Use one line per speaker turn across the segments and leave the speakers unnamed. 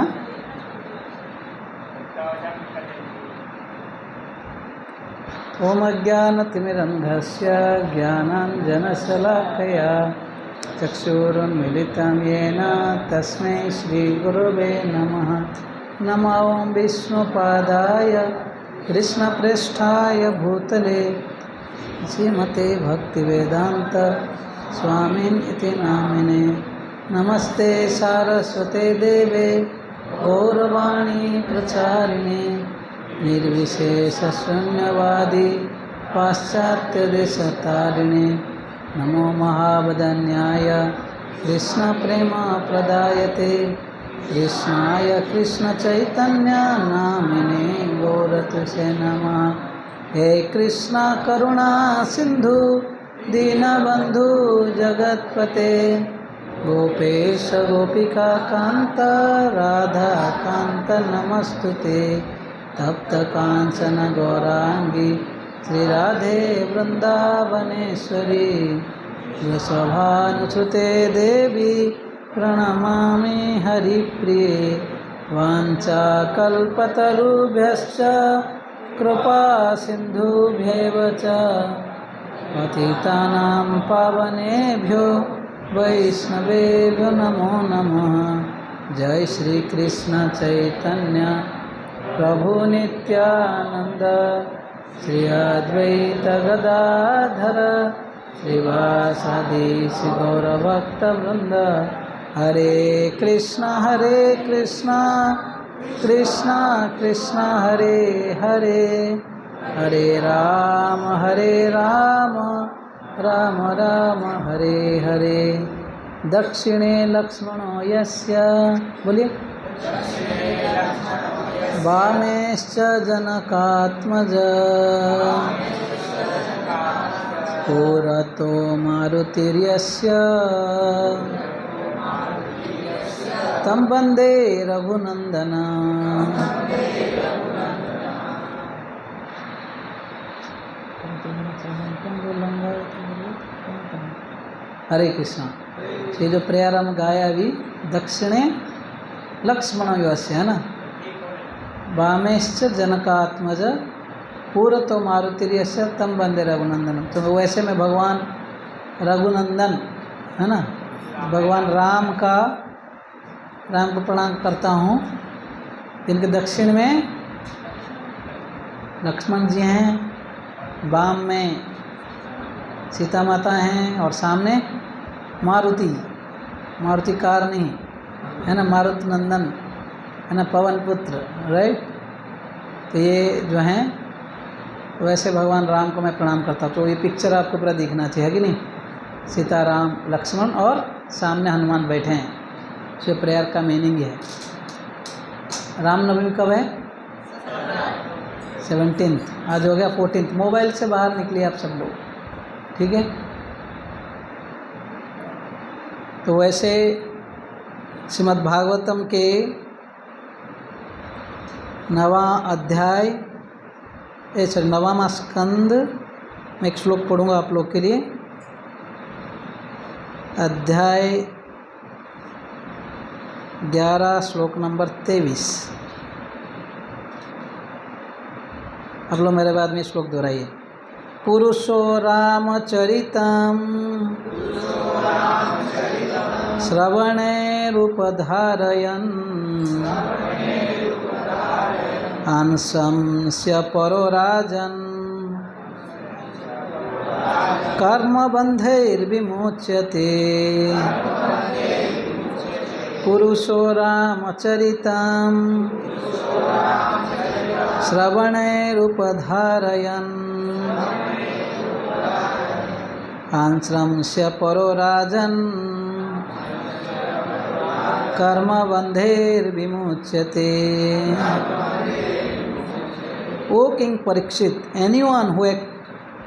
हाँ ओम अज्ञानतिमिरन्धस्य ज्ञानाञ्जनशलाकया चक्षुरुन्मिलितं येन तस्मै श्रीगुरवे नमः। नमो विष्णुपादाय कृष्णप्रेष्ठाय भूतले श्रीमते भक्तिवेदांत स्वामिन् इति नामिने। नमस्ते सारस्वते देवे गौरवाणी प्रचारिणे निर्विशेषशून्यवादी पाश्चात्यदेशतारिणे। नमो महावदन्याय कृष्णप्रेमप्रदायते कृष्णाय कृष्णचैतन्य नामिने गौरतुसे नमः। हे कृष्णा करुणा सिंधु दीनबंधु जगत्पते गोपेश गोपिका कांत राधा कांत नमस्तुते। तप्त कांचन गौरांगी श्री राधे वृंदावनेश्वरी वृषभानुसुते देवी प्रणमामि हरिप्रिये। वाञ्छाकल्पतरुभ्यश्च कृपा सिन्धुभ्यैव च पतितानां पावनेभ्यो वैष्णवेभ्यो नमो नमः। जय श्री कृष्ण चैतन्य प्रभु नित्यानंद श्री अद्वैत गदाधर श्रीवासादि श्री गौरभक्तवृंद। हरे कृष्णा कृष्णा कृष्णा हरे हरे हरे राम राम राम हरे हरे। दक्षिणे लक्ष्मणो यस्य बोलिए वामेश्च जनकात्मज पुरतो मारुतिर्यस्य तं वन्दे रघुनंदना। हरे कृष्णा। ये जो प्रेयर हम गाया अभी दक्षिणे लक्ष्मण योस्य है ना। वामेश्च जनकात्मज पूरतो मारुतिर्यस्य तम वंदे रघुनंदनम। तो वैसे में भगवान रघुनंदन है ना, भगवान राम को प्रणाम करता हूँ। इनके दक्षिण में लक्ष्मण जी हैं, वाम में सीता माता हैं और सामने मारुति कारणी है ना, मारुति नंदन है ना, पवन पुत्र राइट। तो ये जो हैं वैसे भगवान राम को मैं प्रणाम करता हूँ। तो ये पिक्चर आपको पूरा दिखना चाहिए कि नहीं, सीता राम लक्ष्मण और सामने हनुमान बैठे हैं। तो प्रेयर का मीनिंग है। रामनवमी कब है? 17th। आज हो गया 14th। मोबाइल से बाहर निकलिए आप सब लोग, ठीक है। तो वैसे श्रीमद् भागवतम के 9वां स्कंद में एक श्लोक पढ़ूंगा आप लोग के लिए। अध्याय 11 श्लोक नंबर 23। आप लोग मेरे बाद में श्लोक दोहराइए। पुरुषो रामचरितम् श्रवणे रूपधारयन् अंशंस्य परो राजन् कर्मबन्धैर्विमुच्यते। पुरुषो रामचरितम् श्रवणे रूपधारयन् अंशंस्य परो राजन् कर्मबन्धैर्विमुच्यते। O King Parikshit, anyone who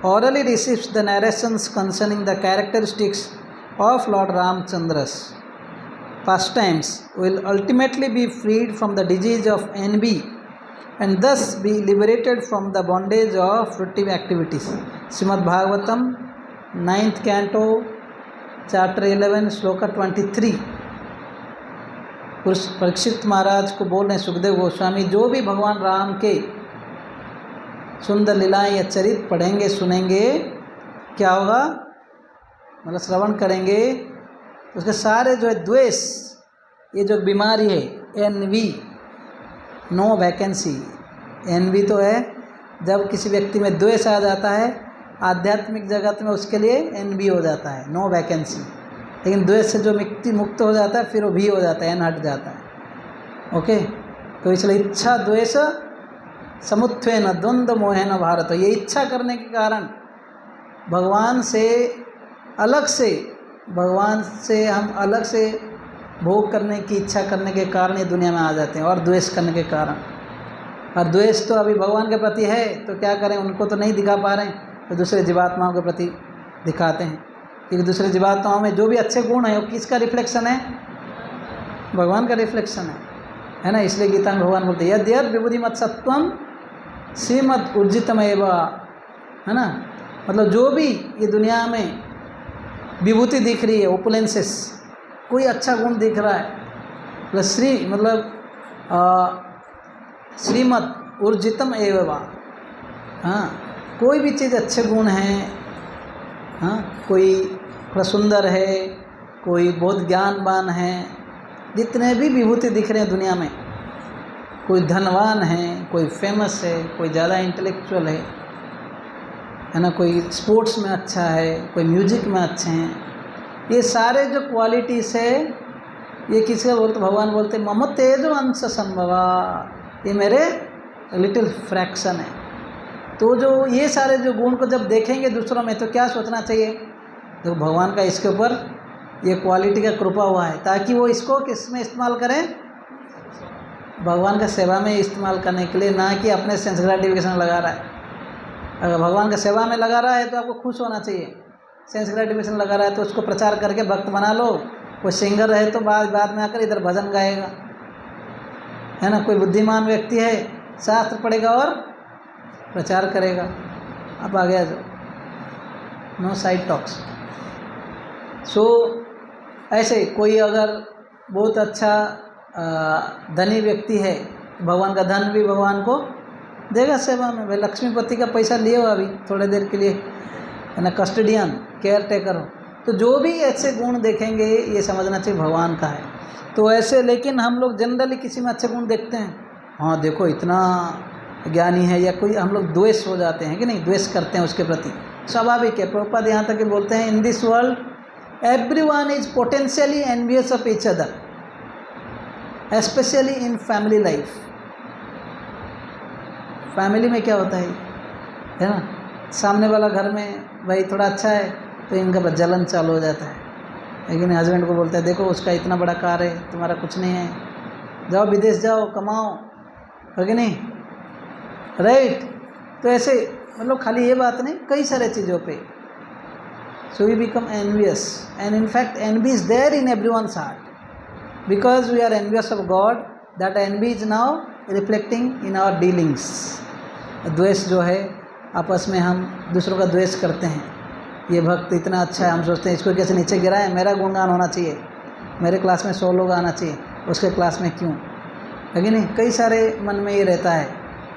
orally receives the narrations concerning the characteristics of Lord Ramchandra's pastimes will ultimately be freed from the disease of envy and thus be liberated from the bondage of fruitive activities. Srimad Bhagavatam 9th Canto Chapter 11 Shloka 23। Parikshit महाराज को बोल रहे हैं सुखदेव गोस्वामी, जो भी भगवान राम के सुंदर लीलाएं या चरित्र पढ़ेंगे सुनेंगे, क्या होगा, मतलब श्रवण करेंगे तो उसके सारे जो है द्वेष, ये जो बीमारी है एनवी, नो वैकेंसी, एनवी तो है जब किसी व्यक्ति में द्वेष आ जाता है, आध्यात्मिक जगत में उसके लिए एनवी हो जाता है, नो वैकेंसी। लेकिन द्वेष से जो व्यक्ति मुक्त हो जाता है फिर वो भी हो जाता है, एन हट जाता है। ओके, तो इसलिए इच्छा द्वेष समुत्थेन द्वंद्व मोहेन भारत, ये इच्छा करने के कारण भगवान से हम अलग से भोग करने की इच्छा करने के कारण ये दुनिया में आ जाते हैं, और द्वेष करने के कारण। और द्वेष तो अभी भगवान के प्रति है तो क्या करें, उनको तो नहीं दिखा पा रहे हैं तो दूसरे जीवात्माओं के प्रति दिखाते हैं, क्योंकि दूसरे जीवात्माओं में जो भी अच्छे गुण है वो किसका रिफ्लेक्शन है, भगवान का रिफ्लेक्शन है ना। इसलिए गीता में भगवान बोलते हैं यद्यद् विबुधि मत सत्वम श्रीमद ऊर्जितम एव, है ना। मतलब जो भी ये दुनिया में विभूति दिख रही है, ओपुलेंसेस, कोई अच्छा गुण दिख रहा है, मतलब श्रीमद ऊर्जितम एव, हाँ, कोई भी चीज़ अच्छे गुण हैं, हाँ, कोई थोड़ा सुंदर है, कोई बहुत ज्ञानवान है, जितने भी विभूति दिख रहे हैं दुनिया में, कोई धनवान है, कोई फेमस है, कोई ज़्यादा इंटेलेक्चुअल है ना, कोई स्पोर्ट्स में अच्छा है, कोई म्यूजिक में अच्छे हैं, ये सारे जो क्वालिटीज़ है ये किसका बोलते, भगवान बोलते मम तेजो अंश संभवा, ये मेरे लिटिल फ्रैक्शन है। तो जो ये सारे जो गुण को जब देखेंगे दूसरों में तो क्या सोचना चाहिए, तो भगवान का इसके ऊपर ये क्वालिटी का कृपा हुआ है ताकि वो इसको किस में इस्तेमाल करें, भगवान का सेवा में इस्तेमाल करने के लिए, ना कि अपने सेंस ग्रेटिफिकेशन लगा रहा है। अगर भगवान का सेवा में लगा रहा है तो आपको खुश होना चाहिए, सेंस ग्रेटिफिकेशन लगा रहा है तो उसको प्रचार करके भक्त बना लो। कोई सिंगर रहे तो बाद में आकर इधर भजन गाएगा, है ना। कोई बुद्धिमान व्यक्ति है, शास्त्र पढ़ेगा और प्रचार करेगा। अब आ गया जो नो साइड टॉक्स। सो ऐसे कोई अगर बहुत अच्छा धनी व्यक्ति है, भगवान का धन भी भगवान को देगा सेवा में। भाई लक्ष्मीपति का पैसा लिए हो अभी थोड़ी देर के लिए, है ना, कस्टडियन, केयर टेकर हो, तो जो भी ऐसे गुण देखेंगे ये समझना चाहिए भगवान का है। तो ऐसे, लेकिन हम लोग जनरली किसी में अच्छे गुण देखते हैं, हाँ देखो इतना ज्ञानी है, या कोई हम लोग द्वेष हो जाते हैं कि नहीं, द्वेष करते हैं उसके प्रति, स्वाभाविक है। प्रभुपाद यहाँ तक बोलते हैं इन this world everyone is potentially envious of each other, specially in family life. Family में क्या होता है ना, सामने वाला घर में भाई थोड़ा अच्छा है तो इनका बस जलन चालू हो जाता है, लेकिन हस्बैंड को बोलता है देखो उसका इतना बड़ा कार है, तुम्हारा कुछ नहीं है, जाओ विदेश जाओ कमाओ, है कि नहीं, राइट। तो ऐसे मतलब खाली ये बात नहीं, कई सारे चीज़ों पे so we become envious, and in fact envy is there in everyone's heart because we are envious of God, that envy is now reflecting in our dealings. द्वेष जो है, आपस में हम दूसरों का द्वेष करते हैं, ये भक्त इतना अच्छा है, हम सोचते हैं इसको कैसे नीचे गिराएं, मेरा गुणगान होना चाहिए, मेरे क्लास में 100 लोग आना चाहिए, उसके क्लास में क्यों, है कि नहीं। कई सारे मन में ये रहता है,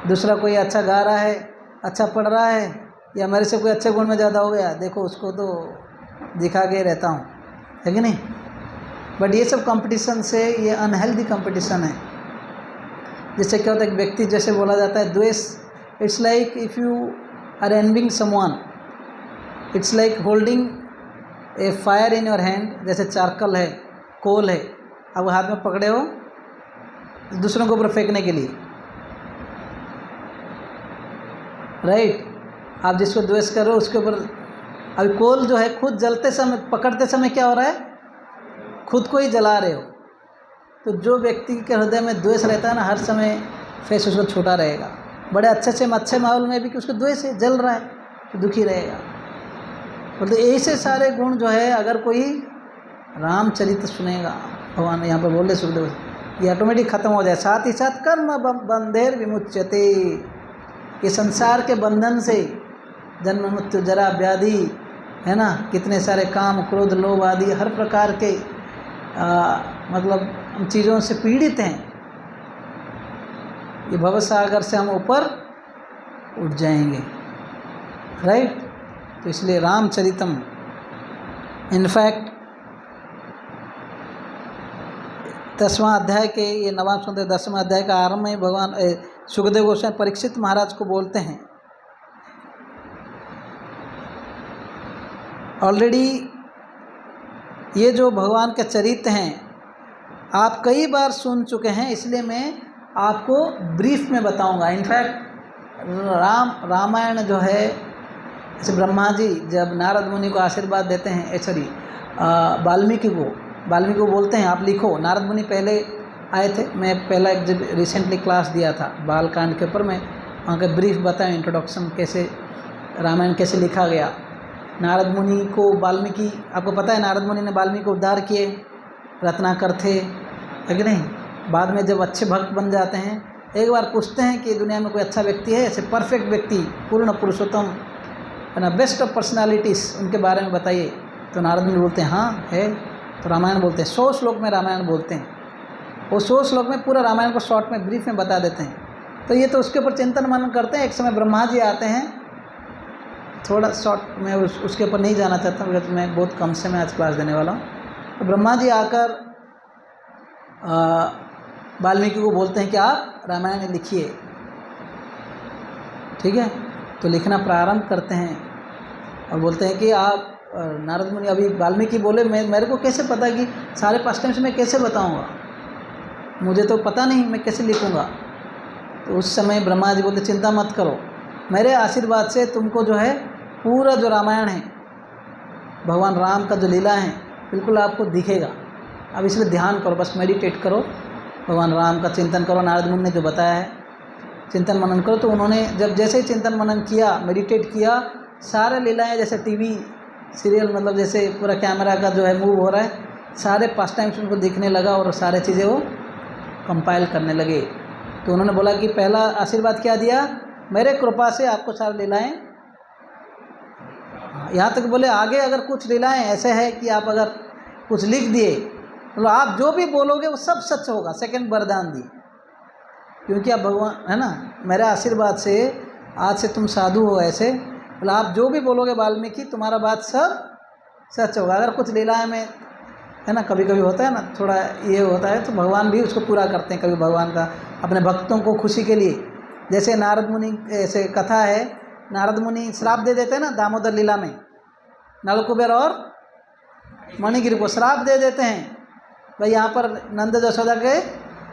दूसरा कोई अच्छा गा रहा है, अच्छा पढ़ रहा है, या मेरे से कोई अच्छे गुण में ज़्यादा हो गया, देखो उसको तो दिखा के रहता हूँ, है कि नहीं। बट ये सब कंपटीशन से, ये अनहेल्दी कंपटीशन है, जिससे क्या होता है, एक व्यक्ति जैसे बोला जाता है द्वेष, it's like if you are envying someone, it's like holding a fire in your hand, जैसे चारकल है, कोल है, अब हाथ में पकड़े हो दूसरों के ऊपर फेंकने के लिए, राइट। आप जिसको द्वेष कर रहे हो उसके ऊपर, अभी कोल जो है खुद जलते समय, पकड़ते समय क्या हो रहा है, खुद को ही जला रहे हो। तो जो व्यक्ति के हृदय में द्वेष रहता है ना, हर समय फेस उसको छोटा रहेगा, बड़े अच्छे माहौल में भी कि उसको द्वेष है, जल रहा है तो दुखी रहेगा। मतलब ऐसे सारे गुण जो है, अगर कोई रामचरित्र सुनेगा, भगवान यहाँ पर बोल रहे सुखदेव, ये ऑटोमेटिक खत्म हो जाए। साथ ही साथ कर्म बंधेर विमुच्यते, ये संसार के बंधन से, जन्म मृत्यु जरा व्याधि, है ना, कितने सारे काम क्रोध लोभ आदि हर प्रकार के मतलब हम चीज़ों से पीड़ित हैं, ये भव सागर से हम ऊपर उठ जाएंगे, राइट। तो इसलिए रामचरितम, इनफैक्ट 10वां अध्याय के ये 9वां स्कंद 10वां अध्याय का आरंभ में भगवान सुखदेव गोस्वामी परीक्षित महाराज को बोलते हैं, ऑलरेडी ये जो भगवान के चरित्र हैं आप कई बार सुन चुके हैं, इसलिए मैं आपको ब्रीफ में बताऊंगा। इनफैक्ट रामायण जो है, जैसे ब्रह्मा जी जब नारद मुनि को आशीर्वाद देते हैं, सॉरी वाल्मीकि को बोलते हैं आप लिखो। नारद मुनि पहले आए थे, मैं पहला एक जब रिसेंटली क्लास दिया था बालकांड के ऊपर, मैं वहाँ का ब्रीफ बताया, इंट्रोडक्शन कैसे रामायण कैसे लिखा गया। नारद मुनि को वाल्मीकि, आपको पता है नारद मुनि ने वाल्मीकि को उद्धार किए, रत्नाकर थे, है कि नहीं। बाद में जब अच्छे भक्त बन जाते हैं, एक बार पूछते हैं कि दुनिया में कोई अच्छा व्यक्ति है, ऐसे परफेक्ट व्यक्ति, पूर्ण पुरुषोत्तम, है ना, बेस्ट ऑफ पर्सनालिटीज़, उनके बारे में बताइए। तो नारद मुनि बोलते हैं हाँ है। तो रामायण बोलते हैं, 100 श्लोक में रामायण बोलते हैं, वो 100 श्लोक में पूरा रामायण को शॉर्ट में ब्रीफ में बता देते हैं। तो ये तो उसके ऊपर चिंतन मनन करते हैं। एक समय ब्रह्मा जी आते हैं, थोड़ा शॉर्ट में उसके ऊपर नहीं जाना चाहता हूँ, मैं बहुत कम से मैं आज क्लास देने वाला हूँ। तो ब्रह्मा जी आकर वाल्मीकि को बोलते हैं कि आप रामायण लिखिए, ठीक है। तो लिखना प्रारंभ करते हैं और बोलते हैं कि आप, नारद मुनि, अभी वाल्मीकि बोले मेरे को कैसे पता कि सारे पास्ट टाइम्स मैं कैसे बताऊंगा, मुझे तो पता नहीं मैं कैसे लिखूंगा। तो उस समय ब्रह्मा जी बोलते चिंता मत करो, मेरे आशीर्वाद से तुमको जो है पूरा जो रामायण है, भगवान राम का जो लीला है, बिल्कुल आपको दिखेगा। अब इसलिए ध्यान करो, बस मेडिटेट करो, भगवान राम का चिंतन करो। नारद मुनि ने जो बताया है चिंतन मनन करो। तो उन्होंने जब जैसे ही चिंतन मनन किया, मेडिटेट किया, सारे लीलाएँ जैसे टीवी सीरियल, मतलब जैसे पूरा कैमरा का जो है मूव हो रहा है, सारे पास्ट टाइम्स उनको दिखने लगा और सारे चीज़ें वो कंपाइल करने लगे। तो उन्होंने बोला कि पहला आशीर्वाद क्या दिया, मेरे कृपा से आपको सारी लीलाएँ, यहाँ तक बोले आगे अगर कुछ लीलाएँ ऐसे है कि आप अगर कुछ लिख दिए तो आप जो भी बोलोगे वो सब सच होगा। सेकंड वरदान दी, क्योंकि आप भगवान, है ना, मेरे आशीर्वाद से आज से तुम साधु हो, ऐसे मतलब आप जो भी बोलोगे वाल्मीकि, तुम्हारा बात सब सच होगा। अगर कुछ लीलाएँ में, है ना, कभी कभी होता है ना, थोड़ा ये होता है, तो भगवान भी उसको पूरा करते हैं कभी भगवान का, अपने भक्तों को खुशी के लिए। जैसे नारद मुनि, ऐसे कथा है, नारद मुनि श्राप दे देते हैं ना दामोदर लीला में, नलकुबेर और मणिगिरी को श्राप दे देते हैं, भाई यहाँ पर नंद यशोदा के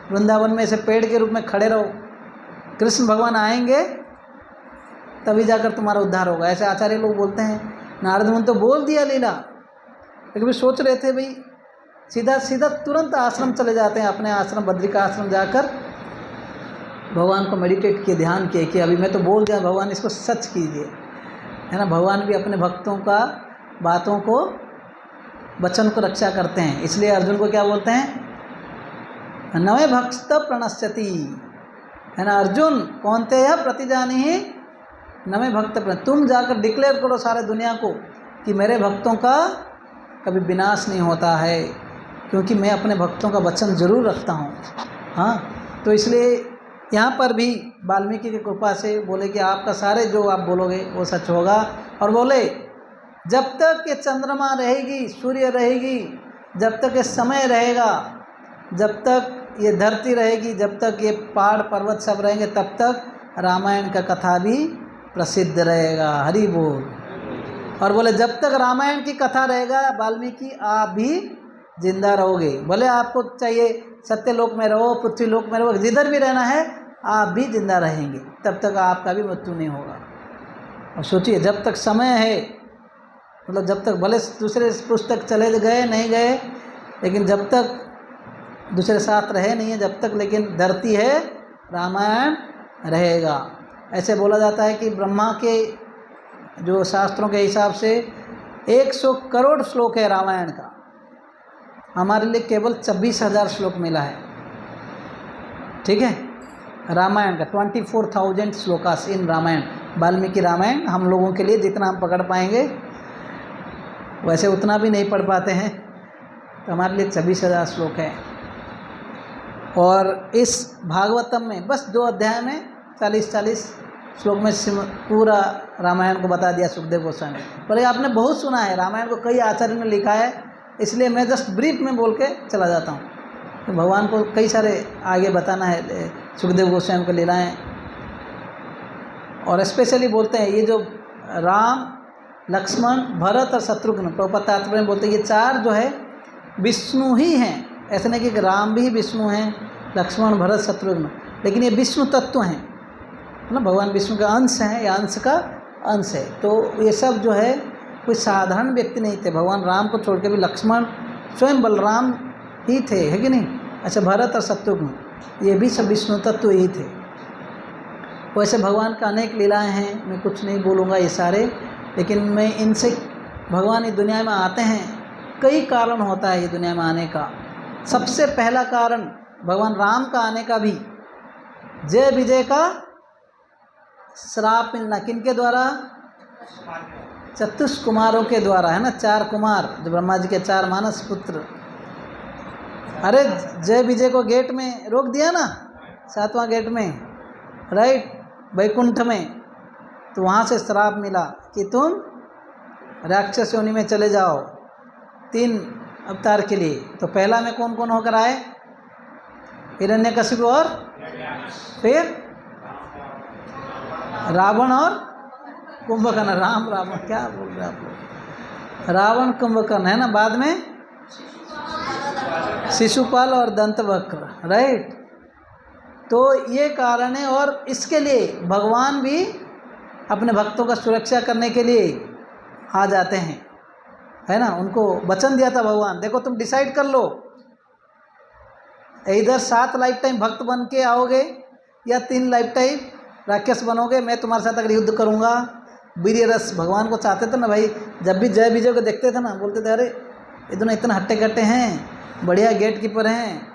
वृंदावन में ऐसे पेड़ के रूप में खड़े रहो, कृष्ण भगवान आएंगे तभी जाकर तुम्हारा उद्धार होगा। ऐसे आचार्य लोग बोलते हैं। नारद मुनि तो बोल दिया लीला, लेकिन भी सोच रहे थे भाई सीधा सीधा तुरंत आश्रम चले जाते हैं, अपने आश्रम बद्रिका आश्रम जाकर भगवान को मेडिटेट किए, ध्यान किए कि अभी मैं तो बोल दिया, भगवान इसको सच कीजिए, है ना। भगवान भी अपने भक्तों का बातों को, वचन को रक्षा करते हैं। इसलिए अर्जुन को क्या बोलते हैं, नवे भक्त प्रणश्यति, है ना। अर्जुन कौनते है प्रतिजानी ही नवे भक्त, तुम जाकर डिक्लेयर करो सारे दुनिया को कि मेरे भक्तों का कभी विनाश नहीं होता है, क्योंकि मैं अपने भक्तों का वचन जरूर रखता हूँ। हाँ, तो इसलिए यहाँ पर भी वाल्मीकि की कृपा से बोले कि आपका सारे जो आप बोलोगे वो सच होगा। और बोले जब तक ये चंद्रमा रहेगी, सूर्य रहेगी, जब तक ये समय रहेगा, जब तक ये धरती रहेगी, जब तक ये पहाड़ पर्वत सब रहेंगे, तब तक रामायण का कथा भी प्रसिद्ध रहेगा। हरि बोल। और बोले जब तक रामायण की कथा रहेगा वाल्मीकि, आप भी जिंदा रहोगे। भले आपको चाहिए सत्यलोक में रहो, पृथ्वीलोक में रहो, जिधर भी रहना है आप भी जिंदा रहेंगे, तब तक आपका भी मृत्यु नहीं होगा। और सोचिए जब तक समय है, मतलब जब तक भले दूसरे पुस्तक चले गए नहीं गए, लेकिन जब तक दूसरे साथ रहे नहीं है जब तक, लेकिन धरती है रामायण रहेगा। ऐसे बोला जाता है कि ब्रह्मा के जो शास्त्रों के हिसाब से 100 करोड़ श्लोक है रामायण का, हमारे लिए केवल 26,000 श्लोक मिला है, ठीक है। रामायण का 24,000 श्लोकास इन रामायण, वाल्मीकि रामायण हम लोगों के लिए जितना हम पकड़ पाएंगे, वैसे उतना भी नहीं पढ़ पाते हैं, तो हमारे लिए 26,000 श्लोक है। और इस भागवतम में बस 2 अध्याय में 40-40 श्लोक में पूरा रामायण को बता दिया सुखदेव गोस्वामी। पर ये आपने बहुत सुना है, रामायण को कई आचार्यों ने लिखा है, इसलिए मैं जस्ट ब्रीफ में बोल के चला जाता हूँ। तो भगवान को कई सारे आगे बताना है, सुखदेव गोस्वामी को लीलाएँ। और स्पेशली बोलते हैं ये जो राम, लक्ष्मण, भरत और शत्रुघ्न, प्रभुपाद तात्पर्य में बोलते हैं ये 4 जो है विष्णु ही हैं। ऐसा नहीं कि राम भी विष्णु हैं, लक्ष्मण, भरत, शत्रुघ्न, लेकिन ये विष्णु तत्व हैं, है ना, भगवान विष्णु का अंश है या अंश का अंश है। तो ये सब जो है कोई साधारण व्यक्ति नहीं थे। भगवान राम को छोड़ के भी लक्ष्मण स्वयं बलराम ही थे, है कि नहीं। अच्छा, भरत और शत्रुघ्न ये भी सब विष्णु तत्व ही थे। वैसे भगवान का अनेक लीलाएं हैं, मैं कुछ नहीं बोलूँगा ये सारे, लेकिन मैं इनसे भगवान इस दुनिया में आते हैं, कई कारण होता है ये दुनिया में आने का। सबसे पहला कारण भगवान राम का आने का भी जय विजय का श्राप मिलना, किनके द्वारा, चतुष कुमारों के द्वारा, है ना, 4 कुमार जो ब्रह्मा जी के 4 मानस पुत्र। अरे जय विजय को गेट में रोक दिया ना, 7वां गेट में, राइट, वैकुंठ में, तो वहाँ से श्राप मिला कि तुम राक्षस योनि में चले जाओ 3 अवतार के लिए। तो पहला में कौन कौन होकर आए, हिरण्यकशिपु और फिर रावण और कुंभकर्ण। राम रावण क्या बोल रहे आप लोग, रावण कुंभकर्ण, है ना। बाद में शिशुपाल और दंतवक्र, राइट। तो ये कारण है, और इसके लिए भगवान भी अपने भक्तों का सुरक्षा करने के लिए आ जाते हैं, है ना। उनको वचन दिया था भगवान, देखो तुम डिसाइड कर लो, इधर 7 लाइफ टाइम भक्त बन के आओगे या 3 लाइफ टाइम राक्षस बनोगे, मैं तुम्हारे साथ अगर युद्ध करूँगा। वीर्य रस भगवान को चाहते थे ना भाई, जब भी जय विजय को देखते थे ना, बोलते थे अरे ये दोनों इतने हट्टे कट्टे हैं, बढ़िया गेट कीपर हैं।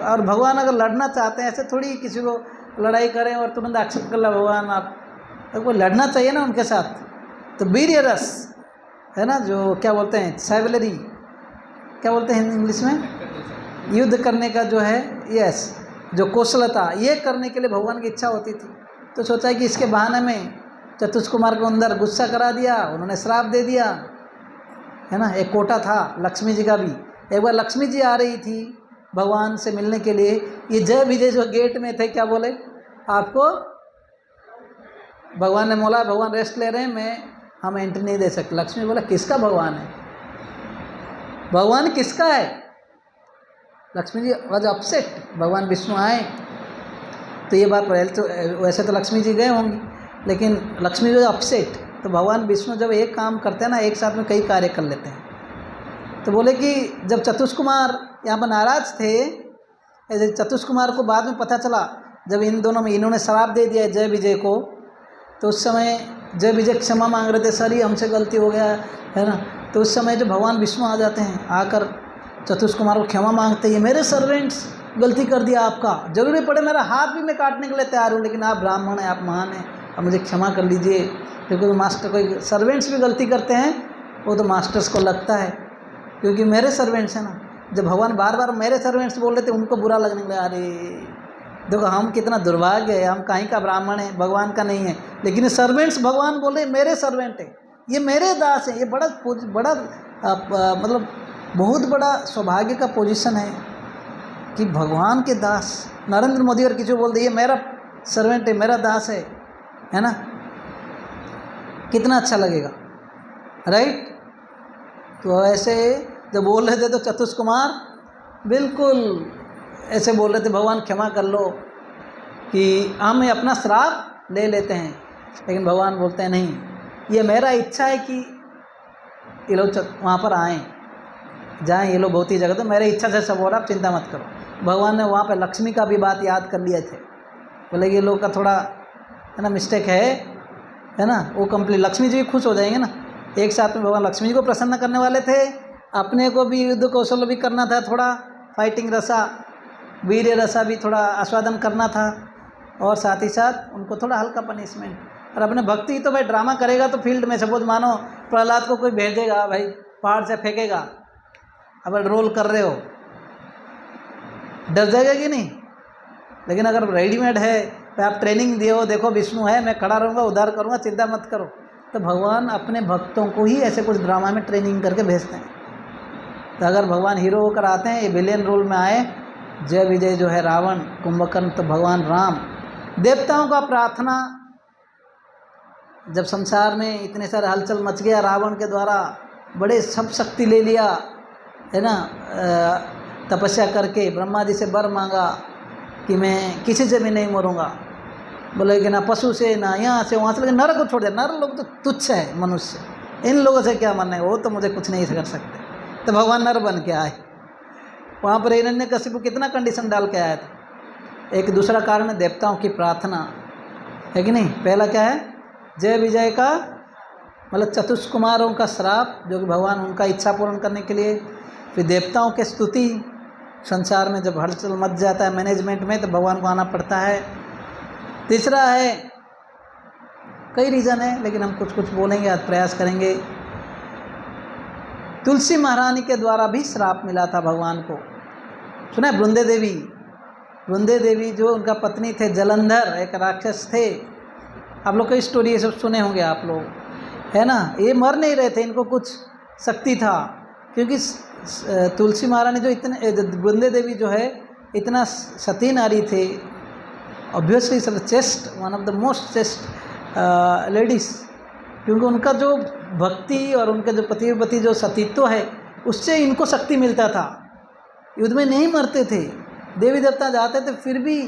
और भगवान अगर लड़ना चाहते हैं, ऐसे थोड़ी किसी को लड़ाई करें और तुरंत एक्सेप्ट कर लो भगवान आप, तो कोई लड़ना चाहिए ना उनके साथ। तो वीर्य रस, है ना, जो क्या बोलते हैं, साइवलरी, क्या बोलते हैं इंग्लिश में, युद्ध करने का जो है, यस, जो कौशलता, ये करने के लिए भगवान की इच्छा होती थी। तो सोचा कि इसके बहाने में चतुष कुमार को अंदर गुस्सा करा दिया, उन्होंने श्राप दे दिया, है ना। एक कोटा था लक्ष्मी जी का भी, एक बार लक्ष्मी जी आ रही थी भगवान से मिलने के लिए, ये जय विजय जो गेट में थे, क्या बोले आपको, भगवान ने बोला भगवान रेस्ट ले रहे हैं, हम एंट्री नहीं दे सकते। लक्ष्मी बोला किसका भगवान है, भगवान किसका है। लक्ष्मी जी वॉज अपसेट, भगवान विष्णु आए तो ये बात तो वैसे तो लक्ष्मी जी गए होंगी, लेकिन लक्ष्मी जी अपसेट। तो भगवान विष्णु जब एक काम करते हैं ना, एक साथ में कई कार्य कर लेते हैं। तो बोले कि जब चतुष कुमार यहाँ पर नाराज थे, ऐसे चतुष कुमार को बाद में पता चला, जब इन दोनों में इन्होंने श्राप दे दिया जय विजय को, तो उस समय जय विजय क्षमा मांग रहे थे, सर ही हमसे गलती हो गया है ना। तो उस समय जो भगवान विष्णु आ जाते हैं, आकर चतुष कुमार को क्षमा मांगते हैं, मेरे सर्वेंट्स गलती कर दिया आपका, जरूरी पड़े मेरा हाथ भी मैं काटने के लिए तैयार हूँ, लेकिन आप ब्राह्मण हैं, आप महान हैं, अब मुझे क्षमा कर लीजिए। क्योंकि मास्टर कोई सर्वेंट्स भी गलती करते हैं, वो तो मास्टर्स को लगता है, क्योंकि मेरे सर्वेंट्स हैं ना। जब भगवान बार बार मेरे सर्वेंट्स बोल रहे थे, उनको बुरा लगने लगा, अरे देखो हम कितना दुर्भाग्य है, हम कहीं का ब्राह्मण है, भगवान का नहीं है, लेकिन सर्वेंट्स भगवान बोल रहे मेरे सर्वेंट है, ये मेरे दास हैं। ये बड़ा मतलब बहुत बड़ा सौभाग्य का पोजीशन है कि भगवान के दास, नरेंद्र मोदी और किसी को बोल दे ये मेरा सर्वेंट है, मेरा दास है ना, कितना अच्छा लगेगा, राइट। तो ऐसे जब बोल रहे थे तो चतुष कुमार बिल्कुल ऐसे बोल रहे थे, भगवान क्षमा कर लो कि हम अपना श्राप ले लेते हैं। लेकिन भगवान बोलते हैं नहीं, ये मेरा इच्छा है कि ये लोग वहाँ पर आएँ, जाएँ ये लोग बहुत ही जगह, तो मेरे इच्छा से सब हो रहा, आप चिंता मत करो। भगवान ने वहाँ पे लक्ष्मी का भी बात याद कर लिए थे, बोले ये लोग का थोड़ा है ना मिस्टेक है ना, वो कंप्लीट लक्ष्मी जी भी खुश हो जाएंगे ना। एक साथ में भगवान लक्ष्मी जी को प्रसन्न करने वाले थे, अपने को भी युद्ध कौशल भी करना था, थोड़ा फाइटिंग रसा, वीर्य रसा भी थोड़ा आस्वादन करना था, और साथ ही साथ उनको थोड़ा हल्का पनिशमेंट। और अपने भक्ति तो भाई ड्रामा करेगा तो फील्ड में सपोज मानो प्रहलाद को कोई भेजेगा भाई, पहाड़ से फेंकेगा, अब रोल कर रहे हो डर जाएगा कि नहीं? लेकिन अगर रेडीमेड है तो आप ट्रेनिंग दिए हो, देखो विष्णु है, मैं खड़ा रहूँगा, उद्धार करूँगा, चिंता मत करो, तो भगवान अपने भक्तों को ही ऐसे कुछ ड्रामा में ट्रेनिंग करके भेजते हैं। तो अगर भगवान हीरो होकर आते हैं, ये विलेन रोल में आए, जय विजय जो है रावण कुंभकर्ण, तो भगवान राम देवताओं का प्रार्थना, जब संसार में इतने सारे हलचल मच गया रावण के द्वारा, बड़े सब शक्ति ले लिया है ना, तपस्या करके ब्रह्मा जी से वर मांगा कि मैं किसी से भी नहीं मरूंगा, बोले कि ना पशु से ना यहाँ से वहाँ से, लेकिन नर को छोड़ दिया, नर लोग तो तुच्छ है मनुष्य, इन लोगों से क्या मरने, वो तो मुझे कुछ नहीं कर सकते। तो भगवान नर बन के आए, वहाँ पर हिरण्यकशिपु कितना कंडीशन डाल के आया था। एक दूसरा कारण है देवताओं की प्रार्थना, है कि नहीं? पहला क्या है? जय विजय का मतलब चतुष्कुमारों का श्राप, जो कि भगवान उनका इच्छा पूर्ण करने के लिए, फिर देवताओं के स्तुति, संसार में जब हलचल मच जाता है मैनेजमेंट में तो भगवान को आना पड़ता है। तीसरा है, कई रीज़न है लेकिन हम कुछ कुछ बोलेंगे, आज प्रयास करेंगे। तुलसी महारानी के द्वारा भी श्राप मिला था भगवान को, सुना है? वृंदे देवी जो उनका पत्नी थे, जलंधर एक राक्षस थे, आप लोग कई स्टोरी ये सब सुने होंगे आप लोग, है ना? ये मर नहीं रहे थे, इनको कुछ शक्ति था, क्योंकि तुलसी महारानी जो इतने, वृंदे देवी जो है इतना सती नारी थे, ऑब्वियसली सब chest, one of the most chest ladies, क्योंकि उनका जो भक्ति और उनके जो पति जो सतीत्व है उससे इनको शक्ति मिलता था, युद्ध में नहीं मरते थे, देवी देवता जाते थे फिर भी।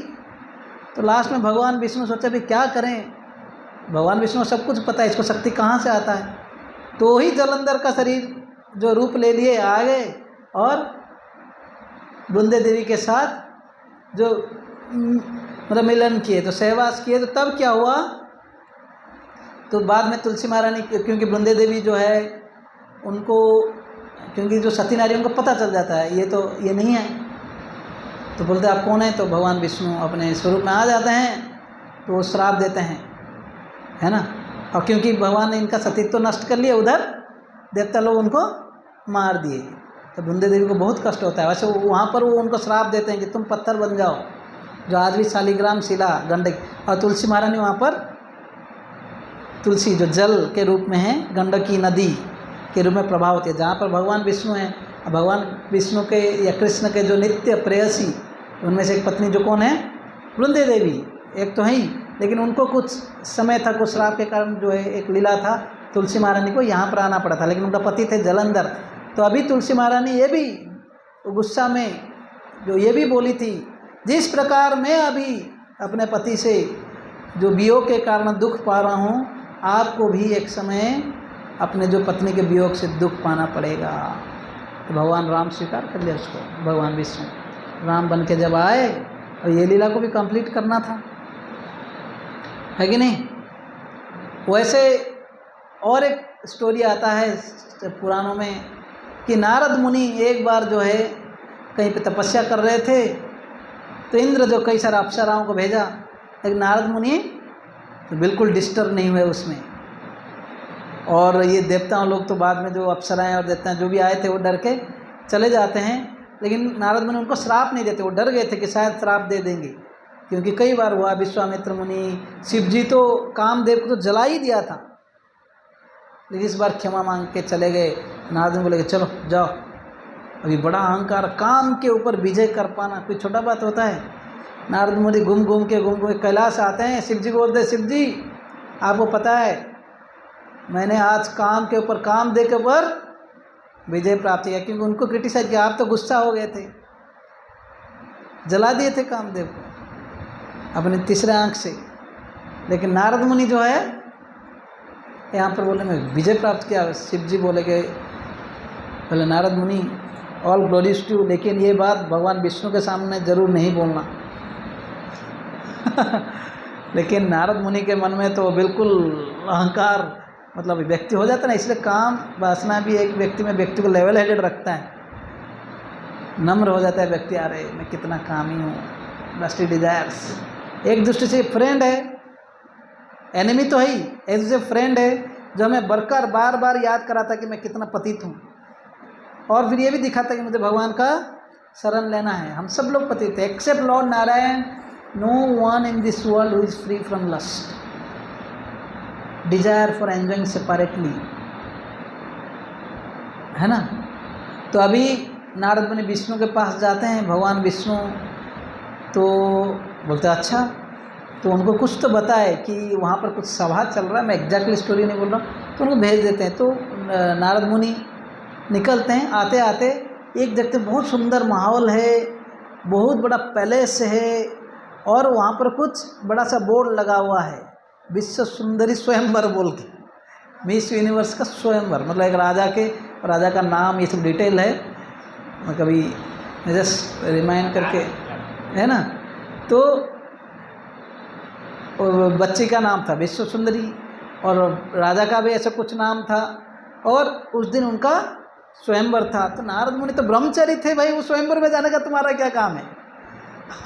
तो लास्ट में भगवान विष्णु सोचा भी क्या करें, भगवान विष्णु सब कुछ पता है, इसको शक्ति कहाँ से आता है, तो ही जलंधर का शरीर जो रूप ले लिए आ गए और वृंदे देवी के साथ जो मतलब मिलन किए, तो सहवास किए। तो तब क्या हुआ, तो बाद में तुलसी महारानी, क्योंकि वृंदे देवी जो है उनको, क्योंकि जो सती नारी उनको पता चल जाता है ये नहीं है, तो बोलते आप कौन है, तो भगवान विष्णु अपने स्वरूप में आ जाते हैं, तो वो श्राप देते हैं, है ना। और क्योंकि भगवान ने इनका सतीत्व नष्ट कर लिया, उधर देवता लोग उनको मार दिए, तो वृंदे देवी को बहुत कष्ट होता है। वैसे वहाँ पर वो उनको श्राप देते हैं कि तुम पत्थर बन जाओ, जो आज भी शालिग्राम शिला गंडक, और तुलसी महारानी वहाँ पर तुलसी जो जल के रूप में है, गंडकी नदी के रूप में प्रभाव होती है। जहाँ पर भगवान विष्णु हैं, भगवान विष्णु के या कृष्ण के जो नित्य प्रेयसी, उनमें से एक पत्नी जो कौन है, वृंदे देवी, एक तो है ही, लेकिन उनको कुछ समय था, कुछ श्राप के कारण जो है एक लीला था, तुलसी महारानी को यहाँ पर आना पड़ा था, लेकिन उनका पति थे जलंधर। तो अभी तुलसी महारानी ये भी गुस्सा में जो ये भी बोली थी, जिस प्रकार मैं अभी अपने पति से जो वियोग के कारण दुख पा रहा हूँ, आपको भी एक समय अपने जो पत्नी के वियोग से दुख पाना पड़ेगा। तो भगवान राम स्वीकार कर लिया उसको, भगवान विष्णु राम बन के जब आए, और ये लीला को भी कंप्लीट करना था, है कि नहीं। वैसे और एक स्टोरी आता है पुराणों में कि नारद मुनि एक बार जो है कहीं पे तपस्या कर रहे थे, तो इंद्र जो कई सारे अप्सराओं को भेजा, लेकिन नारद मुनि तो बिल्कुल डिस्टर्ब नहीं हुए उसमें। और ये देवताओं लोग तो बाद में जो अप्सराएं और देवता जो भी आए थे वो डर के चले जाते हैं, लेकिन नारद मुनि उनको श्राप नहीं देते, वो डर गए थे कि शायद श्राप दे देंगे, क्योंकि कई बार हुआ, विश्वामित्र मुनि, शिव जी तो कामदेव को तो जला ही दिया था, लेकिन इस बार क्षमा मांग के चले गए। नारद मुनि बोले चलो जाओ, अभी बड़ा अहंकार, काम के ऊपर विजय कर पाना कोई छोटा बात होता है। नारद मुनि घूम घूम के कैलाश आते हैं, शिव जी को बोलते हैं, शिव जी आपको पता है मैंने आज काम के ऊपर, कामदेव के ऊपर विजय प्राप्त किया, क्योंकि उनको क्रिटिसाइज किया, आप तो गुस्सा हो गए थे, जला दिए थे कामदेव को अपने तीसरे आंख से। लेकिन नारद मुनि जो है यहाँ पर बोले मैं विजय प्राप्त किया। शिव जी बोले नारद मुनि ऑल ग्लोरीज टू, लेकिन ये बात भगवान विष्णु के सामने जरूर नहीं बोलना। लेकिन नारद मुनि के मन में तो बिल्कुल अहंकार मतलब व्यक्ति हो जाता है ना, इसलिए काम वासना भी एक व्यक्ति में व्यक्ति को लेवल हेडेड रखता है, नम्र हो जाता है व्यक्ति, अरे मैं कितना कामी हूँ, लस्टी डिजायर्स। एक दृष्टि से फ्रेंड है, एनिमी तो है ही, एक दूसरे फ्रेंड है जो हमें बार बार याद कराता कि मैं कितना पतित हूँ, और फिर ये भी दिखाता कि मुझे भगवान का शरण लेना है। हम सब लोग पतित हैं except lord Narayana. No one in this world who is free from lust, desire for enjoying separately, है ना। तो अभी नारद मुनि विष्णु के पास जाते हैं, भगवान विष्णु तो बोलते अच्छा, तो उनको कुछ तो बताए कि वहाँ पर कुछ सभा चल रहा है, मैं एग्जैक्टली स्टोरी नहीं बोल रहा हूँ, तो उनको भेज देते हैं। तो नारद मुनि निकलते हैं, आते आते एक देखते बहुत सुंदर माहौल है, बहुत बड़ा पैलेस है, और वहाँ पर कुछ बड़ा सा बोर्ड लगा हुआ है, विश्व सुंदरी स्वयंवर बोल के, मिस यूनिवर्स का स्वयंवर, मतलब एक राजा का नाम, ये सब डिटेल है, मैं कभी जस्ट रिमाइंड करके, है ना। तो बच्ची का नाम था विश्व सुंदरी, और राजा का भी ऐसा कुछ नाम था, और उस दिन उनका स्वयंवर था। तो नारद मुनि तो ब्रह्मचारी थे, भाई उस स्वयंवर में जाने का तुम्हारा क्या काम है।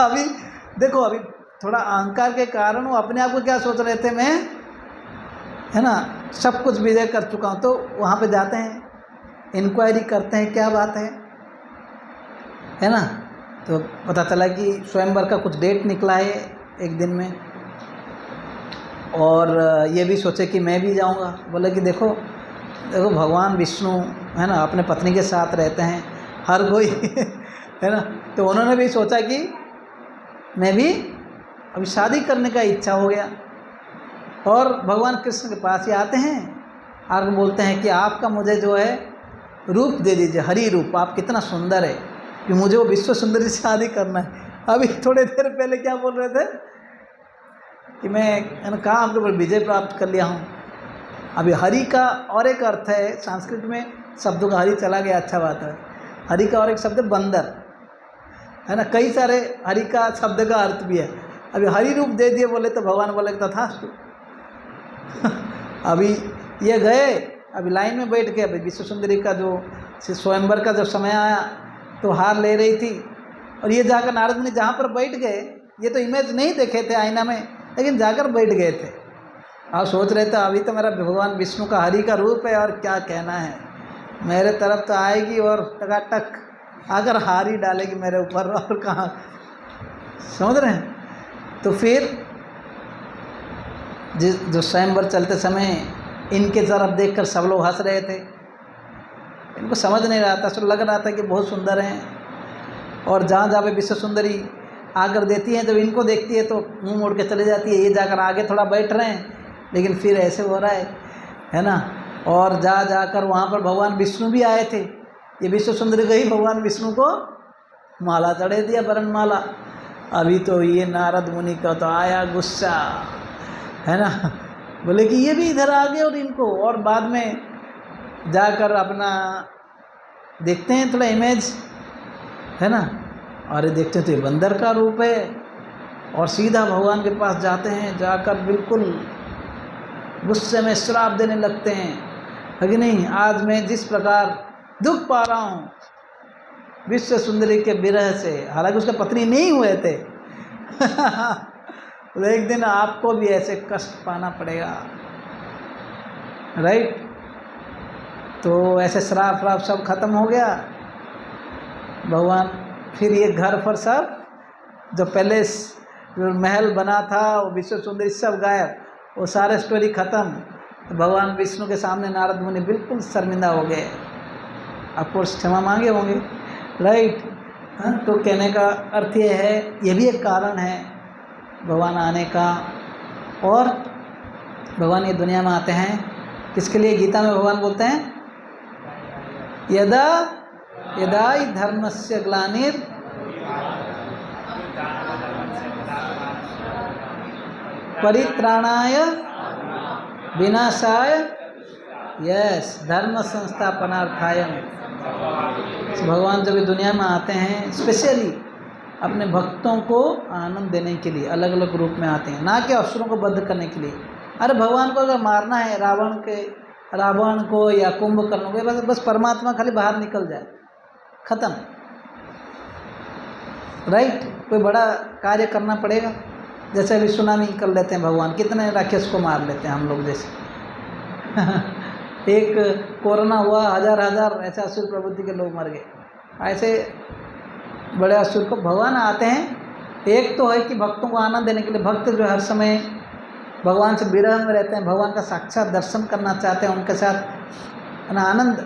अभी देखो, अभी थोड़ा अहंकार के कारण वो अपने आप को क्या सोच रहे थे, मैं, है ना, सब कुछ विजय कर चुका हूँ। तो वहाँ पे जाते हैं, इंक्वायरी करते हैं क्या बात है ना। तो पता चला कि स्वयंवर का कुछ डेट निकला है एक दिन में, और ये भी सोचे कि मैं भी जाऊंगा। बोले कि देखो भगवान विष्णु, है ना, अपने पत्नी के साथ रहते हैं हर कोई है ना। तो उन्होंने भी सोचा कि मैं भी अभी शादी करने का इच्छा हो गया, और भगवान कृष्ण के पास ही आते हैं और बोलते हैं कि आपका मुझे जो है रूप दे दीजिए, हरि रूप, आप कितना सुंदर है कि मुझे वो विश्व सुंदरी से शादी करना है। अभी थोड़े देर पहले क्या बोल रहे थे कि मैं काम के ऊपर विजय प्राप्त कर लिया हूँ। अभी हरि का और एक अर्थ है, संस्कृत में शब्दों का हरि चला गया, अच्छा बात है। हरि का और एक शब्द है बंदर, है ना, कई सारे हरि का शब्द का अर्थ भी है। अभी हरि रूप दे दिए बोले तो भगवान बोले तथास्तु अभी ये गए, अभी लाइन में बैठ के, अभी विश्व सुंदरी का जो स्वयंवर का जब समय आया तो हार ले रही थी, और ये जाकर नारद मुनि जहाँ पर बैठ गए, ये तो इमेज नहीं देखे थे आईना में, लेकिन जाकर बैठ गए थे और सोच रहे थे अभी तो मेरा भगवान विष्णु का हरि का रूप है, और क्या कहना है, मेरे तरफ तो आएगी और टकाटक आकर हार ही डालेगी मेरे ऊपर, और कहाँ, समझ रहे हैं। तो फिर जो स्वयंवर चलते समय इनके तरफ देखकर सब लोग हंस रहे थे, इनको समझ नहीं रहा था, सब लग रहा था कि बहुत सुंदर हैं, और जहाँ जहाँ पे विश्व सुंदरी आकर देती हैं, जब इनको देखती है तो मुंह मोड़ के चले जाती है, ये जाकर आगे थोड़ा बैठ रहे हैं, लेकिन फिर ऐसे हो रहा है ना। और जा जाकर वहाँ पर भगवान विष्णु भी आए थे, ये विश्व सुंदरी गई भगवान विष्णु को माला चढ़े दिया, वरण माला। अभी तो ये नारद मुनि का तो आया गुस्सा, है ना, बोले कि ये भी इधर आ गए, और इनको, और बाद में जाकर अपना देखते हैं थोड़ा इमेज, है ना, और देखते हैं तो ये बंदर का रूप है, और सीधा भगवान के पास जाते हैं, जाकर बिल्कुल गुस्से में श्राप देने लगते हैं, है कि नहीं, आज मैं जिस प्रकार दुख पा रहा हूँ विश्व सुंदरी के विरह से, हालांकि उसके पत्नी नहीं हुए थे तो एक दिन आपको भी ऐसे कष्ट पाना पड़ेगा, राइट। तो ऐसे श्राप व्राप सब खत्म हो गया। भगवान फिर ये घर पर सब जो पैलेस जो महल बना था, वो विश्व सुंदरी सब गायब, वो सारे स्टोरी खत्म। तो भगवान विष्णु के सामने नारद मुनि बिल्कुल शर्मिंदा हो गए, ऑफकोर्स क्षमा मांगे होंगे, राइट। हाँ, तो कहने का अर्थ ये है, ये भी एक कारण है भगवान आने का। और भगवान ये दुनिया में आते हैं किसके लिए? गीता में भगवान बोलते हैं यदा यदा हि धर्मस्य ग्लानिर परित्राणाय विनाशाय यस धर्म संस्थापनार्थाय। भगवान जब दुनिया में आते हैं स्पेशली अपने भक्तों को आनंद देने के लिए अलग अलग रूप में आते हैं, ना कि असुरों को बद्ध करने के लिए। अरे भगवान को अगर मारना है रावण को या कुंभकर्ण को, बस परमात्मा खाली बाहर निकल जाए, खत्म, राइट। कोई बड़ा कार्य करना पड़ेगा, जैसे अभी सुनामी कर लेते हैं भगवान, कितने राक्षस को मार लेते हैं हम लोग जैसे एक कोरोना हुआ, हजार ऐसे असुर प्रवृत्ति के लोग मर गए। ऐसे बड़े असुर को भगवान आते हैं। एक तो है कि भक्तों को आनंद देने के लिए, भक्त जो हर समय भगवान से विरह में रहते हैं, भगवान का साक्षात दर्शन करना चाहते हैं, उनके साथ आनंद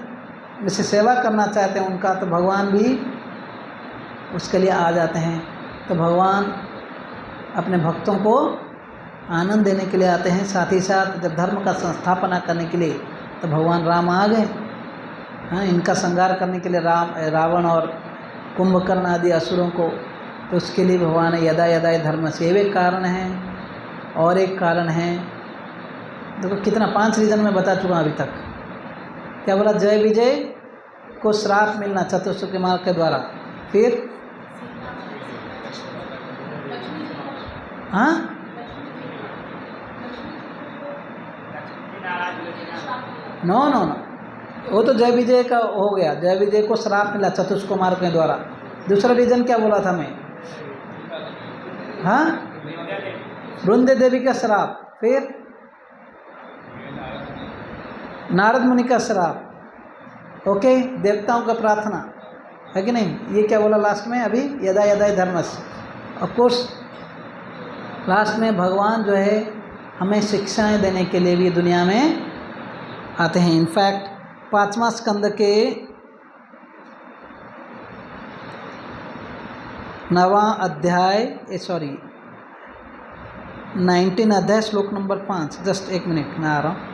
में से सेवा करना चाहते हैं उनका, तो भगवान भी उसके लिए आ जाते हैं। तो भगवान अपने भक्तों को आनंद देने के लिए आते हैं। साथ ही साथ जब धर्म का संस्थापना करने के लिए तो भगवान राम आ गए। हाँ, इनका संहार करने के लिए रावण और कुंभकर्ण आदि असुरों को, तो उसके लिए भगवान यदा यदा धर्म से एक कारण है। और एक कारण है, देखो कितना 5 रीजन मैं बता चुका अभी तक। क्या बोला? जय विजय को श्राप मिलना चतुर्मुखी मार्ग के द्वारा। फिर हाँ, नो नो नो, वो तो जय विजय का हो गया। जय विजय को श्राप मिला चतुष्को मार्ग के द्वारा। दूसरा रीजन क्या बोला था मैं? हाँ, वृंदे देवी का श्राप। फिर नारद मुनि का श्राप। ओके, देवताओं का प्रार्थना है कि नहीं? ये क्या बोला लास्ट में अभी? यदा यदा धर्मस्। ऑफकोर्स लास्ट में भगवान जो है हमें शिक्षाएं देने के लिए भी दुनिया में आते हैं। इनफैक्ट 5वां स्कंद के 9वां अध्याय 19 अध्याय श्लोक नंबर 5। जस्ट एक मिनट, मैं आ रहा हूँ।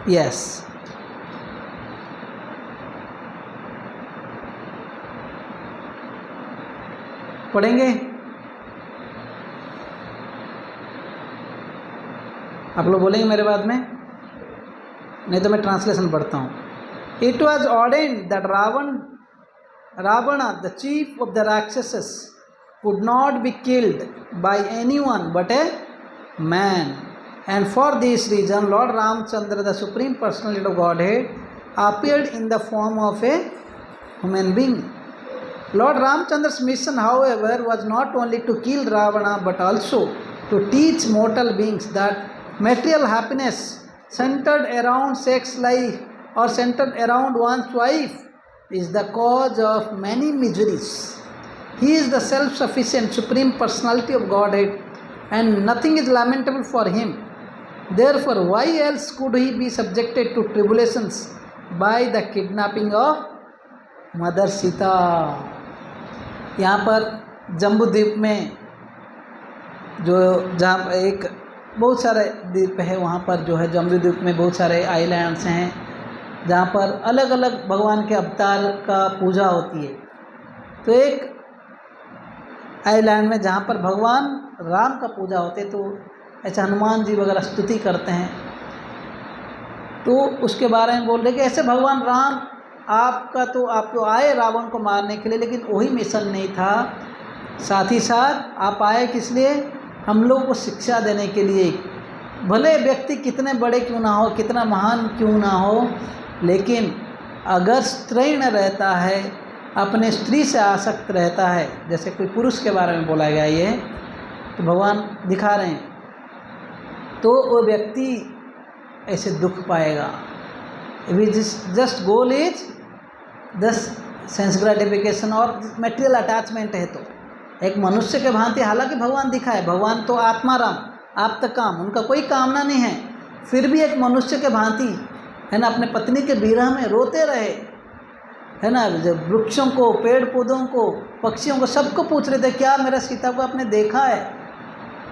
यस, पढ़ेंगे? आप लोग बोलेंगे मेरे बाद में? नहीं तो मैं ट्रांसलेशन पढ़ता हूँ। It was ordained that Ravana, the chief of the Rakshasas, could not be killed by anyone but a man. And for this reason, Lord Ramchandra, the Supreme Personality of Godhead, appeared in the form of a human being. Lord Ramchandra's mission, however, was not only to kill Ravana but also to teach mortal beings that material happiness centered around sex life or centered around one's wife is the cause of many miseries. He is the self-sufficient Supreme Personality of Godhead and nothing is lamentable for him. Therefore, why else could he be subjected to tribulations by the kidnapping of Mother Sita? यहाँ पर जम्बू द्वीप में जो जहाँ एक बहुत सारे द्वीप है, वहाँ पर जो है जम्बू द्वीप में बहुत सारे आइलैंड्स हैं जहाँ पर अलग अलग भगवान के अवतार का पूजा होती है। तो एक आइलैंड में जहाँ पर भगवान राम का पूजा होते, तो ऐसे हनुमान जी वगैरह स्तुति करते हैं, तो उसके बारे में बोल रहे कि ऐसे भगवान राम आप आए रावण को मारने के लिए, लेकिन वही मिशन नहीं था। साथ ही साथ आप आए किस लिए? हम लोगों को शिक्षा देने के लिए। भले व्यक्ति कितने बड़े क्यों ना हो, कितना महान क्यों ना हो, लेकिन अगर स्त्रीण रहता है, अपने स्त्री से आसक्त रहता है, जैसे कोई पुरुष के बारे में बोला गया ये, तो भगवान दिखा रहे हैं, तो वो व्यक्ति ऐसे दुख पाएगा। जस्ट गोल इज दस सेंस ग्रेटिफिकेशन और मेटेरियल अटैचमेंट है। तो एक मनुष्य के भांति, हालांकि भगवान दिखा है, भगवान तो आत्माराम आप्तकाम, उनका कोई कामना नहीं है, फिर भी एक मनुष्य के भांति है ना, अपने पत्नी के विरह में रोते रहे, है ना। जब वृक्षों को, पेड़ पौधों को, पक्षियों को, सबको पूछ रहे थे क्या मेरा सीता को आपने देखा है?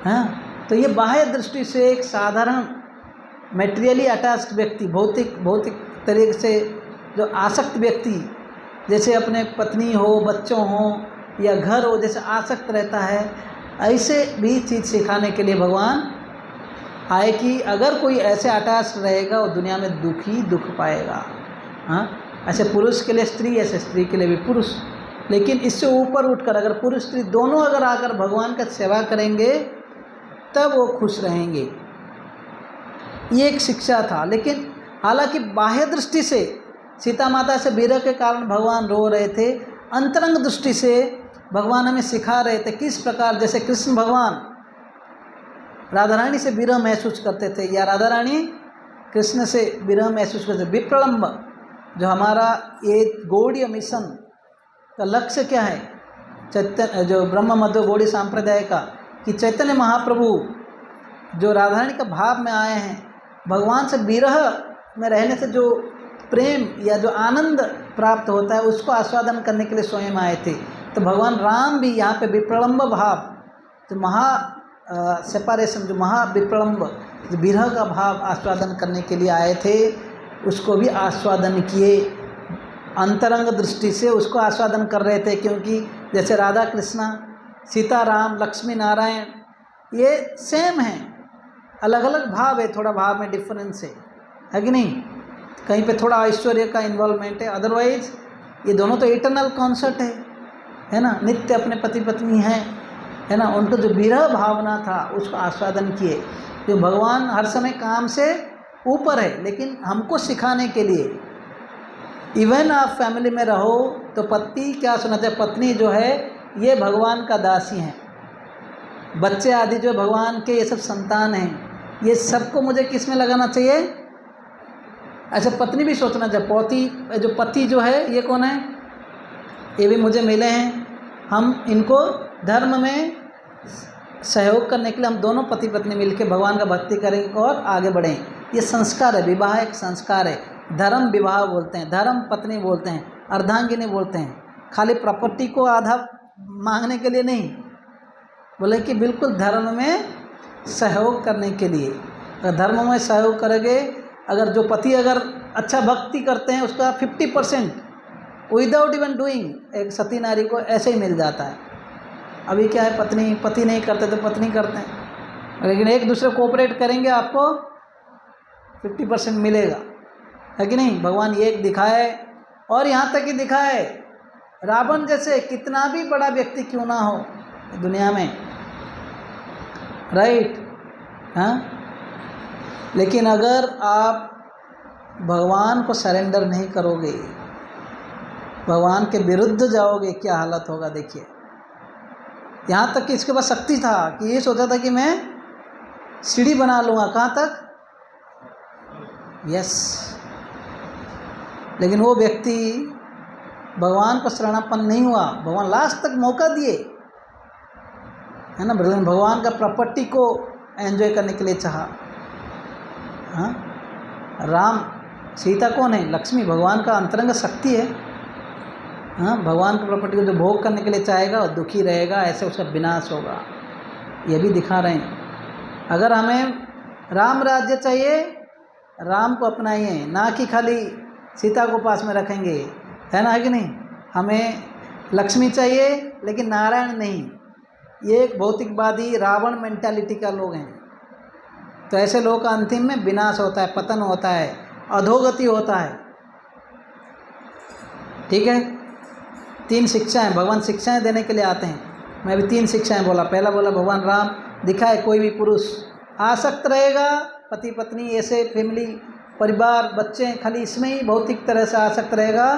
हाँ, तो ये बाह्य दृष्टि से एक साधारण मेटेरियली अटैच्ड व्यक्ति, भौतिक तरीके से जो आसक्त व्यक्ति, जैसे अपने पत्नी हो, बच्चों हो या घर हो, जैसे आसक्त रहता है, ऐसे भी चीज़ सिखाने के लिए भगवान आए कि अगर कोई ऐसे अटैच रहेगा वो दुनिया में दुख ही दुख पाएगा। हाँ, ऐसे पुरुष के लिए स्त्री, ऐसे स्त्री के लिए भी पुरुष, लेकिन इससे ऊपर उठकर अगर पुरुष स्त्री दोनों अगर आकर भगवान का सेवा करेंगे तब वो खुश रहेंगे। ये एक शिक्षा था। लेकिन हालांकि बाह्य दृष्टि से सीता माता से विरह के कारण भगवान रो रहे थे, अंतरंग दृष्टि से भगवान हमें सिखा रहे थे किस प्रकार, जैसे कृष्ण भगवान राधा रानी से विरह महसूस करते थे, या राधा रानी कृष्ण से विरह महसूस करते। विप्रलंब जो हमारा ये गौड़ीय मिशन का लक्ष्य क्या है, चैतन्य जो ब्रह्म मध्य गौड़ी सांप्रदाय का, कि चैतन्य महाप्रभु जो राधारानी का भाव में आए हैं, भगवान से विरह में रहने से जो प्रेम या जो आनंद प्राप्त होता है उसको आस्वादन करने के लिए स्वयं आए थे। तो भगवान राम भी यहाँ पे विप्रलंब भाव, जो महा सेपरेशन, जो महा विप्रलंब, जो विरह का भाव आस्वादन करने के लिए आए थे, उसको भी आस्वादन किए, अंतरंग दृष्टि से उसको आस्वादन कर रहे थे। क्योंकि जैसे राधा कृष्णा, सीता राम, लक्ष्मी नारायण, ये सेम हैं, अलग अलग भाव है, थोड़ा भाव में डिफरेंस है कि नहीं। कहीं पे थोड़ा ऐश्वर्य का इन्वॉल्वमेंट है, अदरवाइज ये दोनों तो इटर्नल कॉन्सेप्ट है ना, नित्य अपने पति पत्नी हैं, है ना। उनको जो विरह भावना था उसको आस्वादन किए। जो भगवान हर समय काम से ऊपर है, लेकिन हमको सिखाने के लिए, इवन आप फैमिली में रहो तो पति क्या सुनाते हैं, पत्नी जो है ये भगवान का दासी हैं, बच्चे आदि जो भगवान के ये सब संतान हैं, ये सबको मुझे किस में लगाना चाहिए। अच्छा, पत्नी भी सोचना चाहिए, पति जो पति जो है ये कौन है, ये भी मुझे मिले हैं, हम इनको धर्म में सहयोग करने के लिए हम दोनों पति पत्नी मिलकर भगवान का भक्ति करें और आगे बढ़ें। ये संस्कार है, विवाह एक संस्कार है। धर्म विवाह बोलते हैं, धर्म पत्नी बोलते हैं, अर्धांगिनी बोलते हैं। खाली प्रॉपर्टी को आधा मांगने के लिए नहीं, बोले कि बिल्कुल धर्म में सहयोग करने के लिए। अगर धर्म में सहयोग करेंगे, अगर जो पति अगर अच्छा भक्ति करते हैं उसका 50% विदाउट इवन डूइंग एक सती नारी को ऐसे ही मिल जाता है। अभी क्या है, पति नहीं करते तो पत्नी करते हैं, लेकिन एक दूसरे कोऑपरेट करेंगे आपको 50% मिलेगा, है कि नहीं। भगवान ये एक दिखाए, और यहाँ तक ही दिखाए, रावण जैसे कितना भी बड़ा व्यक्ति क्यों ना हो दुनिया में, राइट, हाँ, लेकिन अगर आप भगवान को सरेंडर नहीं करोगे, भगवान के विरुद्ध जाओगे, क्या हालत होगा देखिए। यहाँ तक कि इसके पास शक्ति था कि ये सोचा था कि मैं सीढ़ी बना लूँगा, कहाँ तक, यस, लेकिन वो व्यक्ति भगवान को शरणापन्न नहीं हुआ। भगवान लास्ट तक मौका दिए, है ना, भगवान का प्रॉपर्टी को एंजॉय करने के लिए चाहा। हाँ, राम, सीता कौन है, लक्ष्मी, भगवान का अंतरंग शक्ति है। हाँ, भगवान की प्रॉपर्टी को जो भोग करने के लिए चाहेगा और दुखी रहेगा, ऐसे उसका विनाश होगा। ये भी दिखा रहे हैं। अगर हमें राम राज्य चाहिए, राम को अपनाइए, ना कि खाली सीता को पास में रखेंगे, है ना, है कि नहीं। हमें लक्ष्मी चाहिए लेकिन नारायण नहीं, ये एक भौतिकवादी रावण मेंटालिटी का लोग हैं। तो ऐसे लोगों का अंतिम में विनाश होता है, पतन होता है, अधोगति होता है। ठीक है, 3 शिक्षाएं, भगवान शिक्षाएं देने के लिए आते हैं। मैं भी 3 शिक्षाएं बोला। पहला बोला भगवान राम दिखाए, कोई भी पुरुष आसक्त रहेगा, पति पत्नी ऐसे फैमिली परिवार बच्चे खाली इसमें ही भौतिक तरह से आसक्त रहेगा,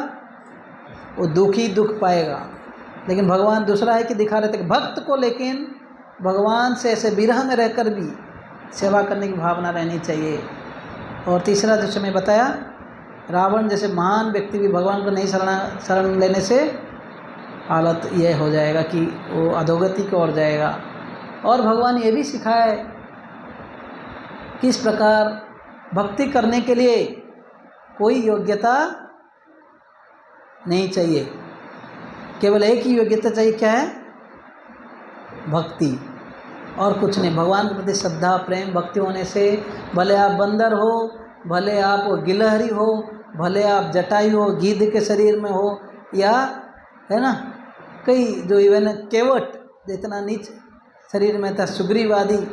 वो दुख पाएगा। लेकिन भगवान दूसरा है कि दिखा रहे थे कि भक्त को लेकिन भगवान से ऐसे विरह में रहकर भी सेवा करने की भावना रहनी चाहिए। और तीसरा जैसे मैं बताया, रावण जैसे महान व्यक्ति भी भगवान को नहीं शरण लेने से हालत ये हो जाएगा कि वो अधोगति की ओर जाएगा। और भगवान ये भी सिखाए किस प्रकार भक्ति करने के लिए कोई योग्यता नहीं चाहिए, केवल एक ही योग्यता चाहिए, क्या है, भक्ति, और कुछ नहीं। भगवान के प्रति श्रद्धा प्रेम भक्ति होने से, भले आप बंदर हो, भले आप गिलहरी हो, भले आप जटायु हो, गिद्ध के शरीर में हो, या है ना कई जो इवन केवट जितना नीच शरीर में था, सुग्रीव आदि,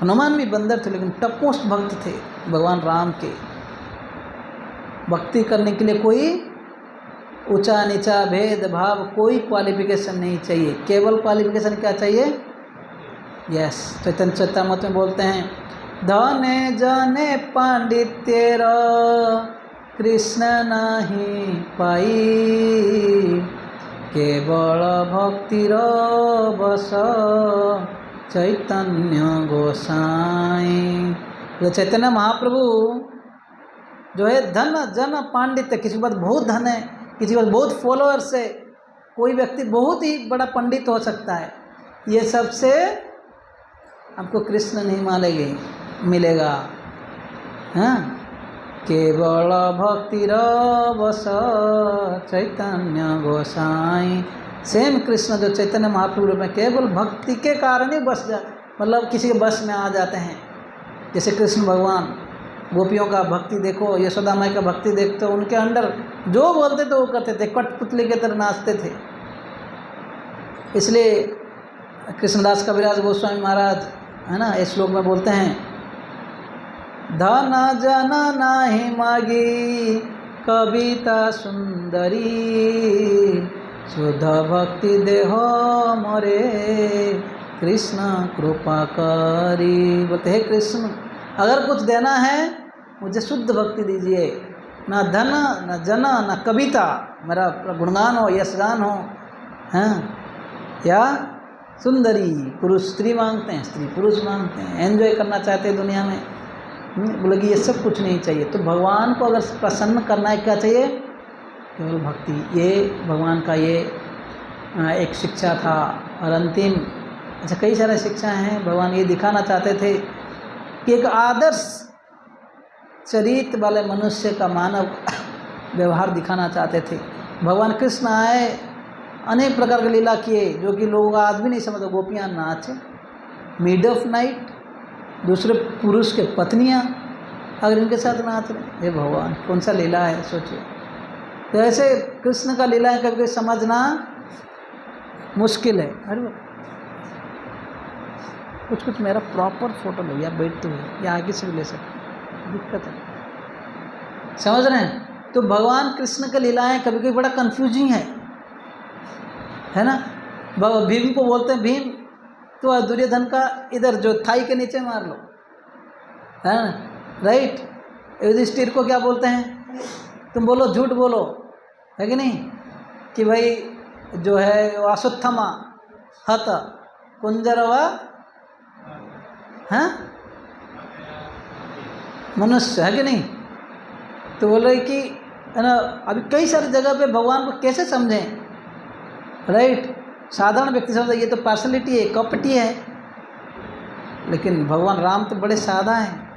हनुमान भी बंदर थे लेकिन टपोस्ट भक्त थे भगवान राम के। भक्ति करने के लिए कोई ऊंचा नीचा भेदभाव, कोई क्वालिफिकेशन नहीं चाहिए। केवल क्वालिफिकेशन क्या चाहिए, यस, चैतन्य चैतामृत में बोलते हैं, धने जने पांडित्य कृष्ण नहीं पाई, केवल भक्तिर बस चैतन्य गोसाई। तो चैतन्य महाप्रभु जो है धन जन पांडित्य, किसी के पास बहुत धन है, किसी के पास बहुत फॉलोअर्स है, कोई व्यक्ति बहुत ही बड़ा पंडित हो सकता है, ये सबसे आपको कृष्ण नहीं मिलेगा। हाँ, केवल भक्तिरवश चैतन्य गोसाई, सेम कृष्ण जो चैतन्य महाप्रभु रूप में केवल भक्ति के कारण ही बस मतलब किसी के बस में आ जाते हैं। जैसे कृष्ण भगवान गोपियों का भक्ति देखो, यशोदा माई का भक्ति देखते हो, उनके अंदर जो बोलते थे वो करते थे, कठपुतली की तरह नाचते थे। इसलिए कृष्णदास कविराज गोस्वामी महाराज है ना, इस श्लोक में बोलते हैं, धन जन नाही मागी कविता सुंदरी, शुद्ध भक्ति देहो मोरे कृष्ण कृपा करी। बोलते हैं कृष्ण अगर कुछ देना है मुझे शुद्ध भक्ति दीजिए, ना धन ना जन ना कविता, मेरा गुणगान हो, यशगान हो, हैं, या सुंदरी, पुरुष स्त्री मांगते हैं, स्त्री पुरुष मांगते हैं, एंजॉय करना चाहते हैं दुनिया में। बोले कि ये सब कुछ नहीं चाहिए। तो भगवान को अगर प्रसन्न करना है क्या चाहिए? केवल भक्ति। ये भगवान का ये एक शिक्षा था। और अंतिम ऐसे कई सारे शिक्षाएं हैं। भगवान ये दिखाना चाहते थे कि एक आदर्श चरित्र वाले मनुष्य का मानव व्यवहार दिखाना चाहते थे। भगवान कृष्ण आए, अनेक प्रकार के लीला किए जो कि लोग आज भी नहीं समझते। गोपियाँ नाचे मिड ऑफ नाइट, दूसरे पुरुष के पत्नियाँ अगर इनके साथ नाच रहे, हे भगवान कौन सा लीला है सोचिए। तो ऐसे कृष्ण का लीला है कभी समझना मुश्किल है। अरे कुछ मेरा प्रॉपर फोटो लो, या बैठते हुए या आगे से भी ले सकते, दिक्कत है, समझ रहे हैं। तो भगवान कृष्ण की लीलाएं कभी कभी बड़ा कंफ्यूजिंग है ना। भीम को बोलते हैं भीम, तो दुर्योधन का इधर जो थाई के नीचे मार लो, है ना, राइट। युधिष्ठिर को क्या बोलते हैं, तुम बोलो झूठ बोलो, है कि नहीं, कि भाई जो है अश्वत्थामा हत कुंजरवा, हाँ मनुष्य, है कि नहीं। तो बोल रहे कि है ना, अभी कई सारी जगह पे भगवान को कैसे समझें, राइट। साधारण व्यक्ति समझे ये तो पार्शलिटी है, कपटी है, लेकिन भगवान राम तो बड़े सादा हैं,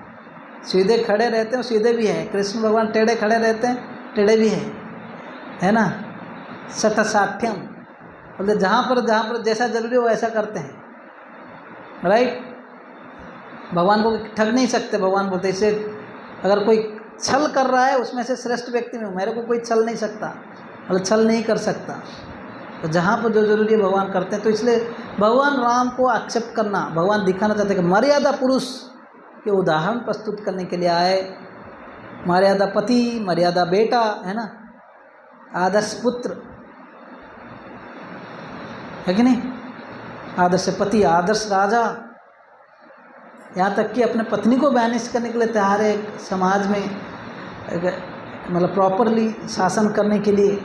सीधे खड़े रहते हैं, सीधे भी हैं। कृष्ण भगवान टेढ़े खड़े रहते हैं, टेढ़े भी हैं, है ना। सठसाठ्यम बोलते जहाँ पर जैसा जरूरी हो वैसा करते हैं, राइट। भगवान को ठग नहीं सकते। भगवान बोलते इसे अगर कोई छल कर रहा है उसमें से श्रेष्ठ व्यक्ति में हूँ, मेरे को कोई छल नहीं सकता, मतलब छल नहीं कर सकता। तो जहाँ पर जो जरूरी है भगवान करते हैं। तो इसलिए भगवान राम को एक्सेप्ट करना, भगवान दिखाना चाहते हैं कि मर्यादा पुरुष के उदाहरण प्रस्तुत करने के लिए आए। मर्यादा पति, मर्यादा बेटा, है ना, आदर्श पुत्र, है कि नहीं, आदर्श पति, आदर्श राजा, यहाँ तक कि अपने पत्नी को बैनिश करने के लिए तैयार है समाज में, मतलब प्रॉपरली शासन करने के लिए।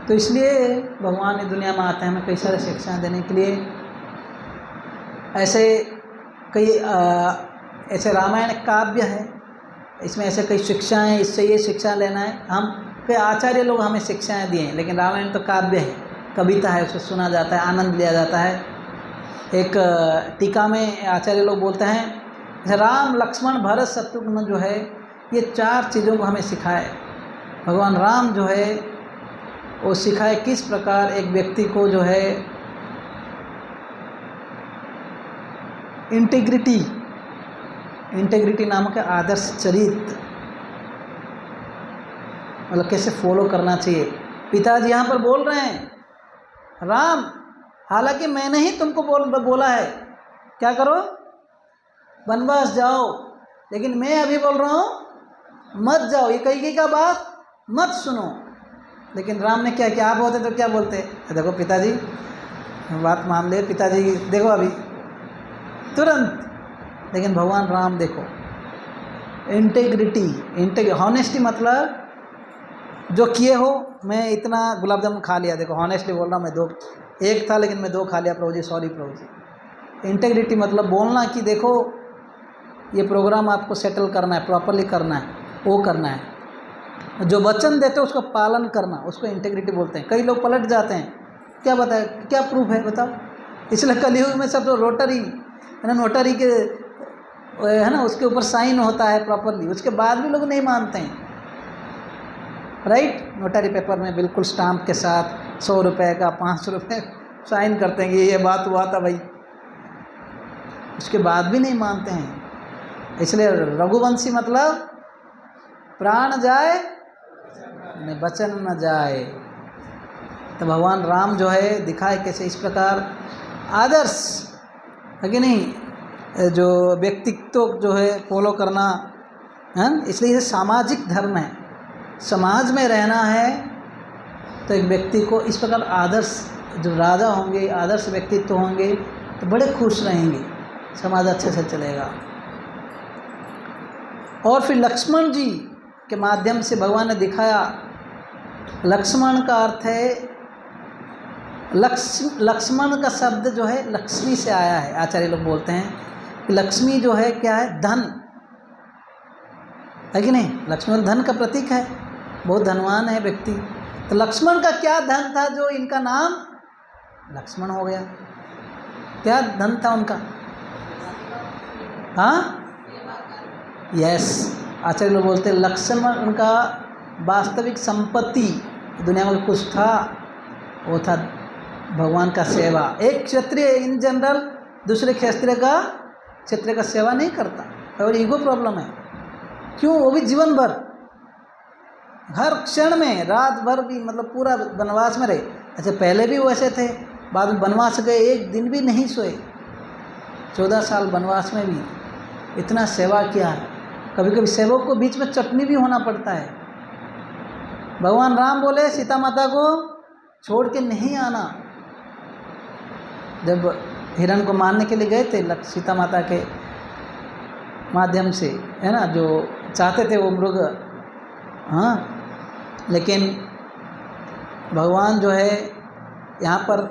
तो इसलिए भगवान इस दुनिया में आते हैं हमें कई सारे शिक्षाएं देने के लिए। ऐसे कई ऐसे रामायण काव्य है, इसमें ऐसे कई शिक्षाएं, इससे ये शिक्षा लेना है। हम कई आचार्य लोग हमें शिक्षाएं दिए हैं, लेकिन रामायण तो काव्य है, कविता है, उसको सुना जाता है, आनंद लिया जाता है। एक टीका में आचार्य लोग बोलते हैं राम लक्ष्मण भरत शत्रुघ्न जो है ये 4 चीज़ों को हमें सिखाए। भगवान राम जो है वो सिखाए किस प्रकार एक व्यक्ति को जो है इंटेग्रिटी नामक आदर्श चरित्र, मतलब कैसे फॉलो करना चाहिए। पिताजी यहाँ पर बोल रहे हैं राम, हालांकि मैंने ही तुमको बोला है क्या करो, वनवास जाओ, लेकिन मैं अभी बोल रहा हूँ मत जाओ, ये कहीं का बात मत सुनो। लेकिन राम ने क्या किया, आप होते तो क्या बोलते, देखो पिताजी बात मान ले, पिताजी देखो अभी तुरंत। लेकिन भगवान राम देखो इंटेग्रिटी, हॉनेस्टी, मतलब जो किए हो, मैं इतना गुलाब जामुन खा लिया, देखो हॉनेस्टली बोल रहा हूँ, मैं 1 था लेकिन मैं 2 खा लिया, प्रभु जी सॉरी प्रभु जी। इंटेग्रिटी मतलब बोलना कि देखो ये प्रोग्राम आपको सेटल करना है, प्रॉपरली करना है, वो करना है। जो वचन देते हैं उसको पालन करना, उसको इंटेग्रिटी बोलते हैं। कई लोग पलट जाते हैं, क्या बताए, क्या प्रूफ है बताओ। इसलिए कलयुग में सब तो रोटरी है ना, नोटरी के है ना, उसके ऊपर साइन होता है प्रॉपरली, उसके बाद भी लोग नहीं मानते हैं, राइट। नोटरी पेपर में बिल्कुल स्टाम्प के साथ 100 रुपये का 500 रुपये साइन करते हैं कि ये बात हुआ था भाई, उसके बाद भी नहीं मानते हैं। इसलिए रघुवंशी मतलब प्राण जाए नहीं वचन न जाए। तो भगवान राम जो है दिखाए कैसे इस प्रकार आदर्श है कि नहीं, जो व्यक्तित्व जो है फॉलो करना है। इसलिए ये सामाजिक धर्म है, समाज में रहना है तो एक व्यक्ति को इस प्रकार आदर्श, जो राजा होंगे आदर्श व्यक्तित्व होंगे तो बड़े खुश रहेंगे, समाज अच्छे से चलेगा। और फिर लक्ष्मण जी के माध्यम से भगवान ने दिखाया, लक्ष्मण का अर्थ है लक्ष्मण का शब्द जो है लक्ष्मी से आया है। आचार्य लोग बोलते हैं कि लक्ष्मी जो है क्या है, धन है कि नहीं, लक्ष्मण धन का प्रतीक है, बहुत धनवान है व्यक्ति। तो लक्ष्मण का क्या धन था जो इनका नाम लक्ष्मण हो गया, क्या धन था उनका, हाँ यस। आचार्य लोग बोलते हैं लक्ष्मण उनका वास्तविक संपत्ति दुनिया में कुछ था, वो था भगवान का सेवा। एक क्षत्रिय इन जनरल दूसरे क्षत्रिय का सेवा नहीं करता, और ईगो प्रॉब्लम है। क्यों, वो भी जीवन भर हर क्षण में, रात भर भी, मतलब पूरा वनवास में रहे। अच्छा पहले भी वैसे थे, बाद में वनवास गए, एक दिन भी नहीं सोए, 14 साल वनवास में भी इतना सेवा किया है। कभी कभी सेवक को बीच में चटनी भी होना पड़ता है। भगवान राम बोले सीता माता को छोड़ के नहीं आना। जब हिरण को मारने के लिए गए थे सीता माता के माध्यम से, है ना, जो चाहते थे वो मृग, हाँ, लेकिन भगवान जो है यहाँ पर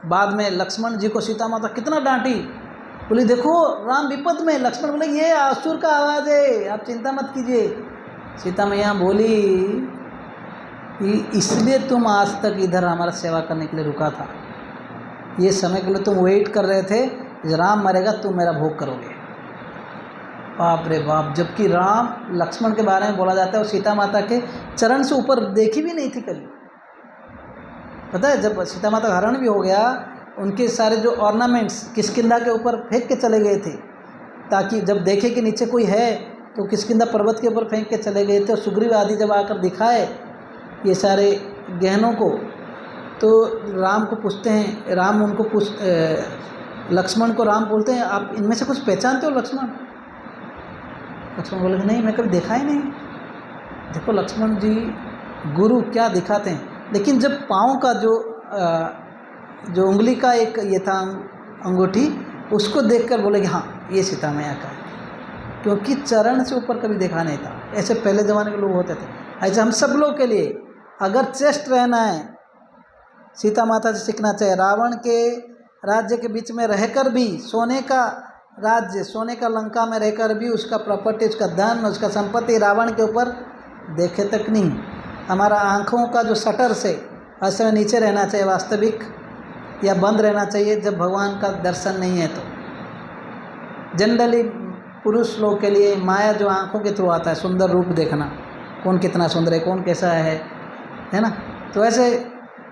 बाद में लक्ष्मण जी को सीता माता कितना डांटी, बोली देखो राम विपद में। लक्ष्मण बोले ये असुर का आवाज़ है, आप चिंता मत कीजिए। सीता मैया बोली कि इसलिए तुम आज तक इधर हमारा सेवा करने के लिए रुका था, ये समय के लिए तुम वेट कर रहे थे, राम मरेगा तुम मेरा भोग करोगे। बाप रे बाप, जबकि राम लक्ष्मण के बारे में बोला जाता है वो सीता माता के चरण से ऊपर देखी भी नहीं थी कभी। पता है जब सीता माता का हरण भी हो गया, उनके सारे जो ऑर्नामेंट्स किष्किंधा के ऊपर फेंक के चले गए थे, ताकि जब देखे कि नीचे कोई है तो किष्किंधा पर्वत के ऊपर फेंक के चले गए थे। और सुग्रीव आदि जब आकर दिखाए ये सारे गहनों को, तो राम को पूछते हैं, राम उनको लक्ष्मण को राम बोलते हैं आप इनमें से कुछ पहचानते हो लक्ष्मण? लक्ष्मण बोले नहीं मैं कभी देखा ही नहीं। देखो लक्ष्मण जी गुरु क्या दिखाते हैं। लेकिन जब पाँव का जो उंगली का एक ये था अंगूठी, उसको देखकर बोले कि हाँ ये सीता मैया का है, क्योंकि चरण से ऊपर कभी देखा नहीं था। ऐसे पहले ज़माने के लोग होते थे। ऐसे हम सब लोग के लिए अगर चेस्ट रहना है, सीता माता से सीखना चाहिए। रावण के राज्य के बीच में रहकर भी, सोने का राज्य, सोने का लंका में रहकर भी उसका प्रॉपर्टी, उसका धन, उसका संपत्ति रावण के ऊपर देखे तक नहीं। हमारा आँखों का जो शटर से ऐसे में नीचे रहना चाहिए, वास्तविक, या बंद रहना चाहिए जब भगवान का दर्शन नहीं है। तो जनरली पुरुष लोग के लिए माया जो आँखों के थ्रू आता है, सुंदर रूप देखना, कौन कितना सुंदर है, कौन कैसा है ना। तो ऐसे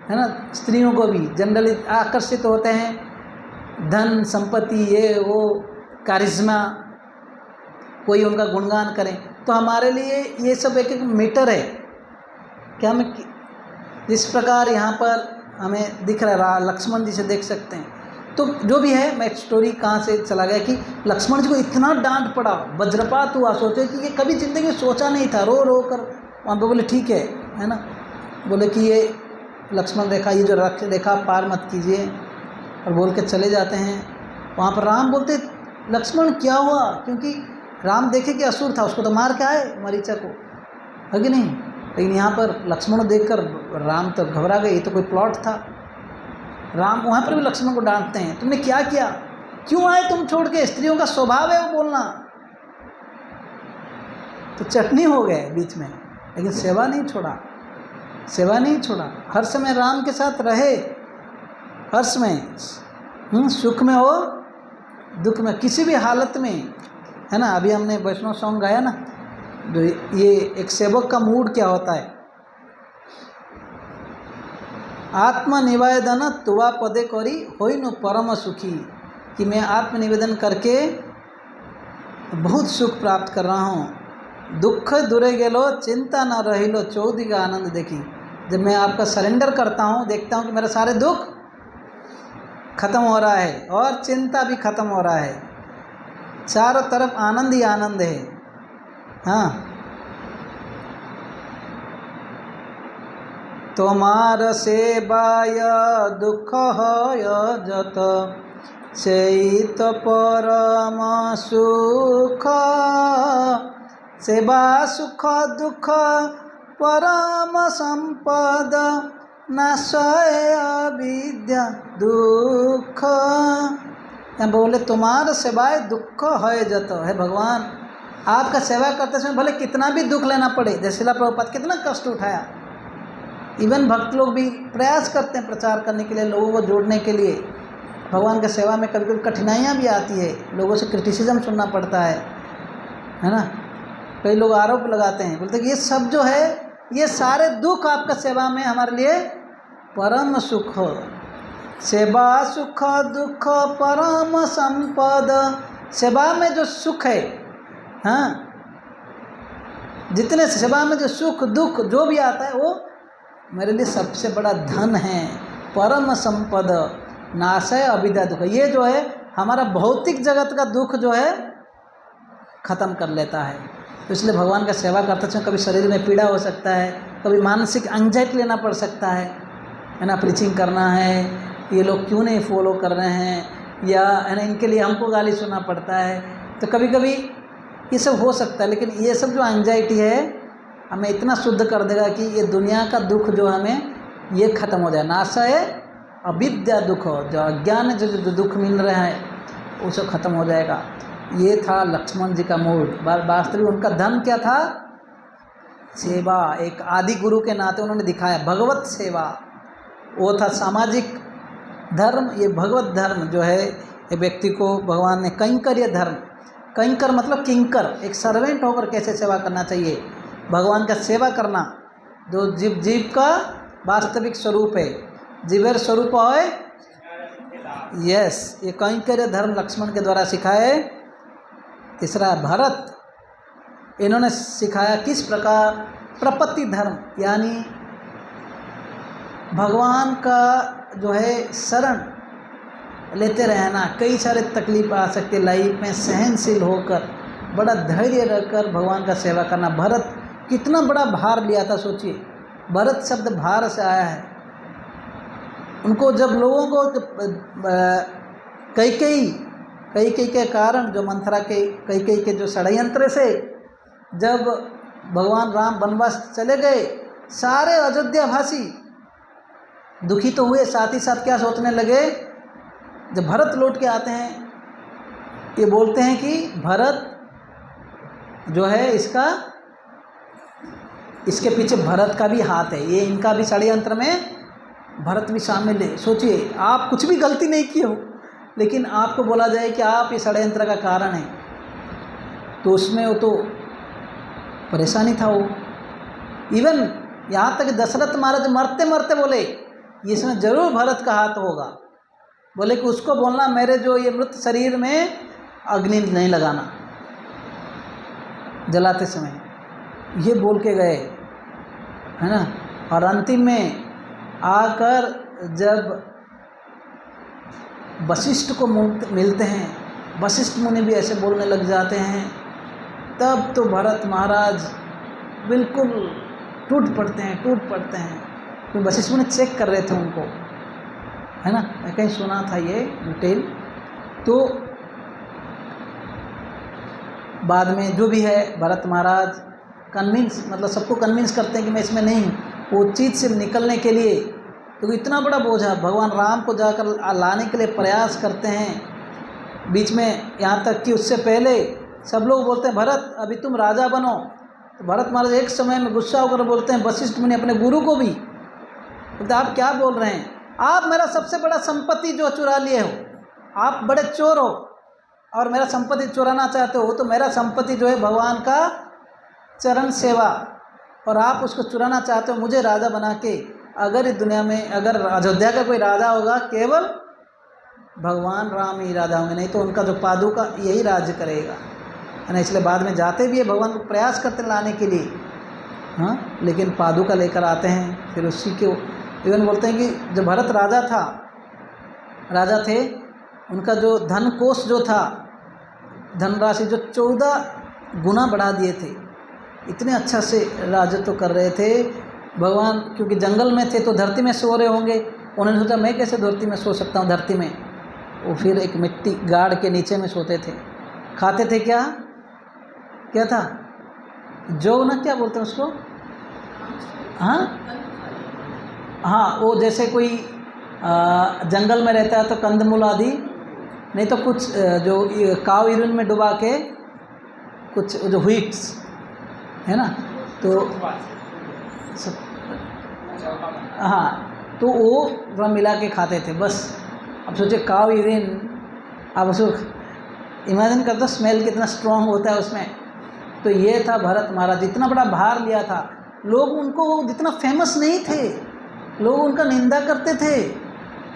है ना, स्त्रियों को भी जनरली आकर्षित होते हैं धन संपत्ति, ये वो, कारिश्मा, कोई उनका गुणगान करें। तो हमारे लिए ये सब एक एक मीटर है कि हमें जिस प्रकार यहाँ पर हमें दिख रहा, लक्ष्मण जी से देख सकते हैं। तो जो भी है, मैं एक स्टोरी कहाँ से चला गया कि लक्ष्मण जी को इतना डांट पड़ा, वज्रपात हुआ। सोचे कि ये कभी ज़िंदगी में सोचा नहीं था, रो रो कर वहाँ पे बोले ठीक है ना, बोले कि ये लक्ष्मण रेखा, ये जो रेखा पार मत कीजिए, और बोल के चले जाते हैं। वहाँ पर राम बोलते लक्ष्मण क्या हुआ, क्योंकि राम देखे कि असुर था, उसको तो मार के आए मरीचा को, है कि नहीं। लेकिन यहाँ पर लक्ष्मण को देखकर राम तो घबरा गए, ये तो कोई प्लॉट था। राम वहाँ पर भी लक्ष्मण को डांटते हैं, तुमने क्या किया, क्यों आए तुम छोड़ के, स्त्रियों का स्वभाव है वो बोलना, तो चटनी हो गए बीच में, लेकिन सेवा नहीं छोड़ा, सेवा नहीं छोड़ा। हर समय राम के साथ रहे, हर्ष में, सुख में हो, दुख में, किसी भी हालत में, है ना। अभी हमने वैष्णव सॉन्ग गाया ना, जो ये एक सेवक का मूड क्या होता है। आत्मनिवेदन तुवा पदे करी होई नु परम सुखी, कि मैं आत्मनिवेदन करके बहुत सुख प्राप्त कर रहा हूँ। दुख दूरे गेलो चिंता न रहिलो चौधरी का आनंद देखी। जब मैं आपका सरेंडर करता हूँ, देखता हूँ कि मेरा सारे दुख खत्म हो रहा है और चिंता भी खत्म हो रहा है, चारों तरफ आनंद ही आनंद है। हाँ, तोमार सेवाय दुख है जत चैत परम सुख, सेवा सुख दुख परम संपद नाशय अविद्या दुख। यहाँ बोले तुम्हारा सेवाए दुख है जत, है भगवान आपका सेवा करते समय भले कितना भी दुख लेना पड़े, जैसे शिला प्रभुपाद कितना कष्ट उठाया, इवन भक्त लोग भी प्रयास करते हैं प्रचार करने के लिए, लोगों को जोड़ने के लिए। भगवान की सेवा में कभी कभी कठिनाइयाँ भी आती है, लोगों से क्रिटिसिज्म सुनना पड़ता है ना। कई लोग आरोप लगाते हैं, बोलते हैं कि ये सब जो है, ये सारे दुख आपका सेवा में हमारे लिए परम सुख, सेवा सुख दुख परम संपद। सेवा में जो सुख है, हाँ, जितने सेवा में जो सुख दुख जो भी आता है वो मेरे लिए सबसे बड़ा धन है, परम संपद नाशय अविद्या दुख। ये जो है हमारा भौतिक जगत का दुख जो है खत्म कर लेता है। तो इसलिए भगवान का सेवा करते समय कभी शरीर में पीड़ा हो सकता है, कभी मानसिक एंजाइटी लेना पड़ सकता है ना। प्रीचिंग करना है, ये लोग क्यों नहीं फॉलो कर रहे हैं, या है ना, इनके लिए हमको गाली सुनना पड़ता है, तो कभी कभी ये सब हो सकता है। लेकिन ये सब जो एंजाइटी है हमें इतना शुद्ध कर देगा कि ये दुनिया का दुख जो हमें ये खत्म हो जाए। नाशय अविद्या दुख, जो अज्ञान जो दुख मिल रहा है वो सब खत्म हो जाएगा। ये था लक्ष्मण जी का मूड। वास्तविक उनका धर्म क्या था? सेवा। एक आदि गुरु के नाते उन्होंने दिखाया भगवत सेवा, वो था सामाजिक धर्म। ये भगवत धर्म जो है, ये व्यक्ति को भगवान ने कैंकर्य धर्म, कैंकर मतलब किंकर, एक सर्वेंट होकर कैसे सेवा करना चाहिए, भगवान का सेवा करना, जो जीव का वास्तविक स्वरूप है, जीवेर स्वरूप है। यस, ये कैंकर्य धर्म लक्ष्मण के द्वारा सिखाए। तीसरा भरत, इन्होंने सिखाया किस प्रकार प्रपत्ति धर्म, यानी भगवान का जो है शरण लेते रहना। कई सारे तकलीफ आ सकते लाइफ में, सहनशील होकर बड़ा धैर्य रखकर भगवान का सेवा करना। भरत कितना बड़ा भार लिया था, सोचिए। भरत शब्द भार से आया है। उनको जब लोगों को कई के कारण, जो मंथरा के कई के जो षड्यंत्र से जब भगवान राम वनवास चले गए, सारे अयोध्यावासी दुखी तो हुए, साथ ही साथ क्या सोचने लगे, जब भरत लौट के आते हैं, ये बोलते हैं कि भरत जो है इसके पीछे भरत का भी हाथ है, ये इनका भी षड्यंत्र में भरत भी शामिल है। सोचिए, आप कुछ भी गलती नहीं किए हो, लेकिन आपको बोला जाए कि आप इस षड्यंत्र का कारण हैं, तो उसमें वो तो परेशानी था वो। इवन यहाँ तक दशरथ महाराज मरते मरते बोले इसमें जरूर भरत का हाथ होगा। बोले कि उसको बोलना मेरे जो ये मृत शरीर में अग्नि नहीं लगाना जलाते समय, ये बोल के गए, है ना। और अंतिम में आकर जब वशिष्ठ को मिलते हैं, वशिष्ठ मुनि भी ऐसे बोलने लग जाते हैं, तब तो भरत महाराज बिल्कुल टूट पड़ते हैं। तो वशिष्ठ मुनि चेक कर रहे थे उनको, है ना, मैं कहीं सुना था ये डिटेल। तो बाद में जो भी है, भरत महाराज कन्विंस, मतलब सबको कन्विंस करते हैं कि मैं इसमें नहीं हूँ, वो चीज़ से निकलने के लिए। तो इतना बड़ा बोझा भगवान राम को जाकर लाने के लिए प्रयास करते हैं। बीच में यहाँ तक कि उससे पहले सब लोग बोलते हैं भरत अभी तुम राजा बनो, तो भरत महाराज एक समय में गुस्सा होकर बोलते हैं वशिष्ठ मुनि अपने गुरु को भी, बोलते आप क्या बोल रहे हैं, आप मेरा सबसे बड़ा संपत्ति जो चुरा लिए हो, आप बड़े चोर हो और मेरा संपत्ति चुराना चाहते हो, तो मेरा संपत्ति जो है भगवान का चरण सेवा, और आप उसको चुराना चाहते हो मुझे राजा बना के। अगर इस दुनिया में अगर अयोध्या का कोई राजा होगा केवल भगवान राम ही राजा होंगे, नहीं तो उनका जो पादुका यही राज्य करेगा, है ना। इसलिए बाद में जाते भी है भगवान को प्रयास करते लाने के लिए, हाँ, लेकिन पादुका लेकर आते हैं। फिर उसी के इवन बोलते हैं कि जो भरत राजा थे, उनका जो धन कोष जो था, धनराशि जो 14 गुना बढ़ा दिए थे, इतने अच्छा से राजत्व कर रहे थे भगवान। क्योंकि जंगल में थे तो धरती में सो रहे होंगे, उन्होंने सोचा मैं कैसे धरती में सो सकता हूँ, धरती में। वो फिर एक मिट्टी गाड़ के नीचे में सोते थे। खाते थे क्या था, जो ना क्या बोलते हैं उसको, हाँ, वो जैसे कोई जंगल में रहता है तो कंदमूल आदि, नहीं तो कुछ जो काव यूरिन में डुबा के कुछ जो व्हीट्स है ना, तो हाँ, तो वो मिला के खाते थे बस। अब सोचे काव यूरिन, आप उसको इमेजिन करते हो स्मेल कितना स्ट्रॉन्ग होता है उसमें। तो ये था भरत महाराज, इतना बड़ा भार लिया था। लोग उनको जितना फेमस नहीं थे, लोग उनका निंदा करते थे,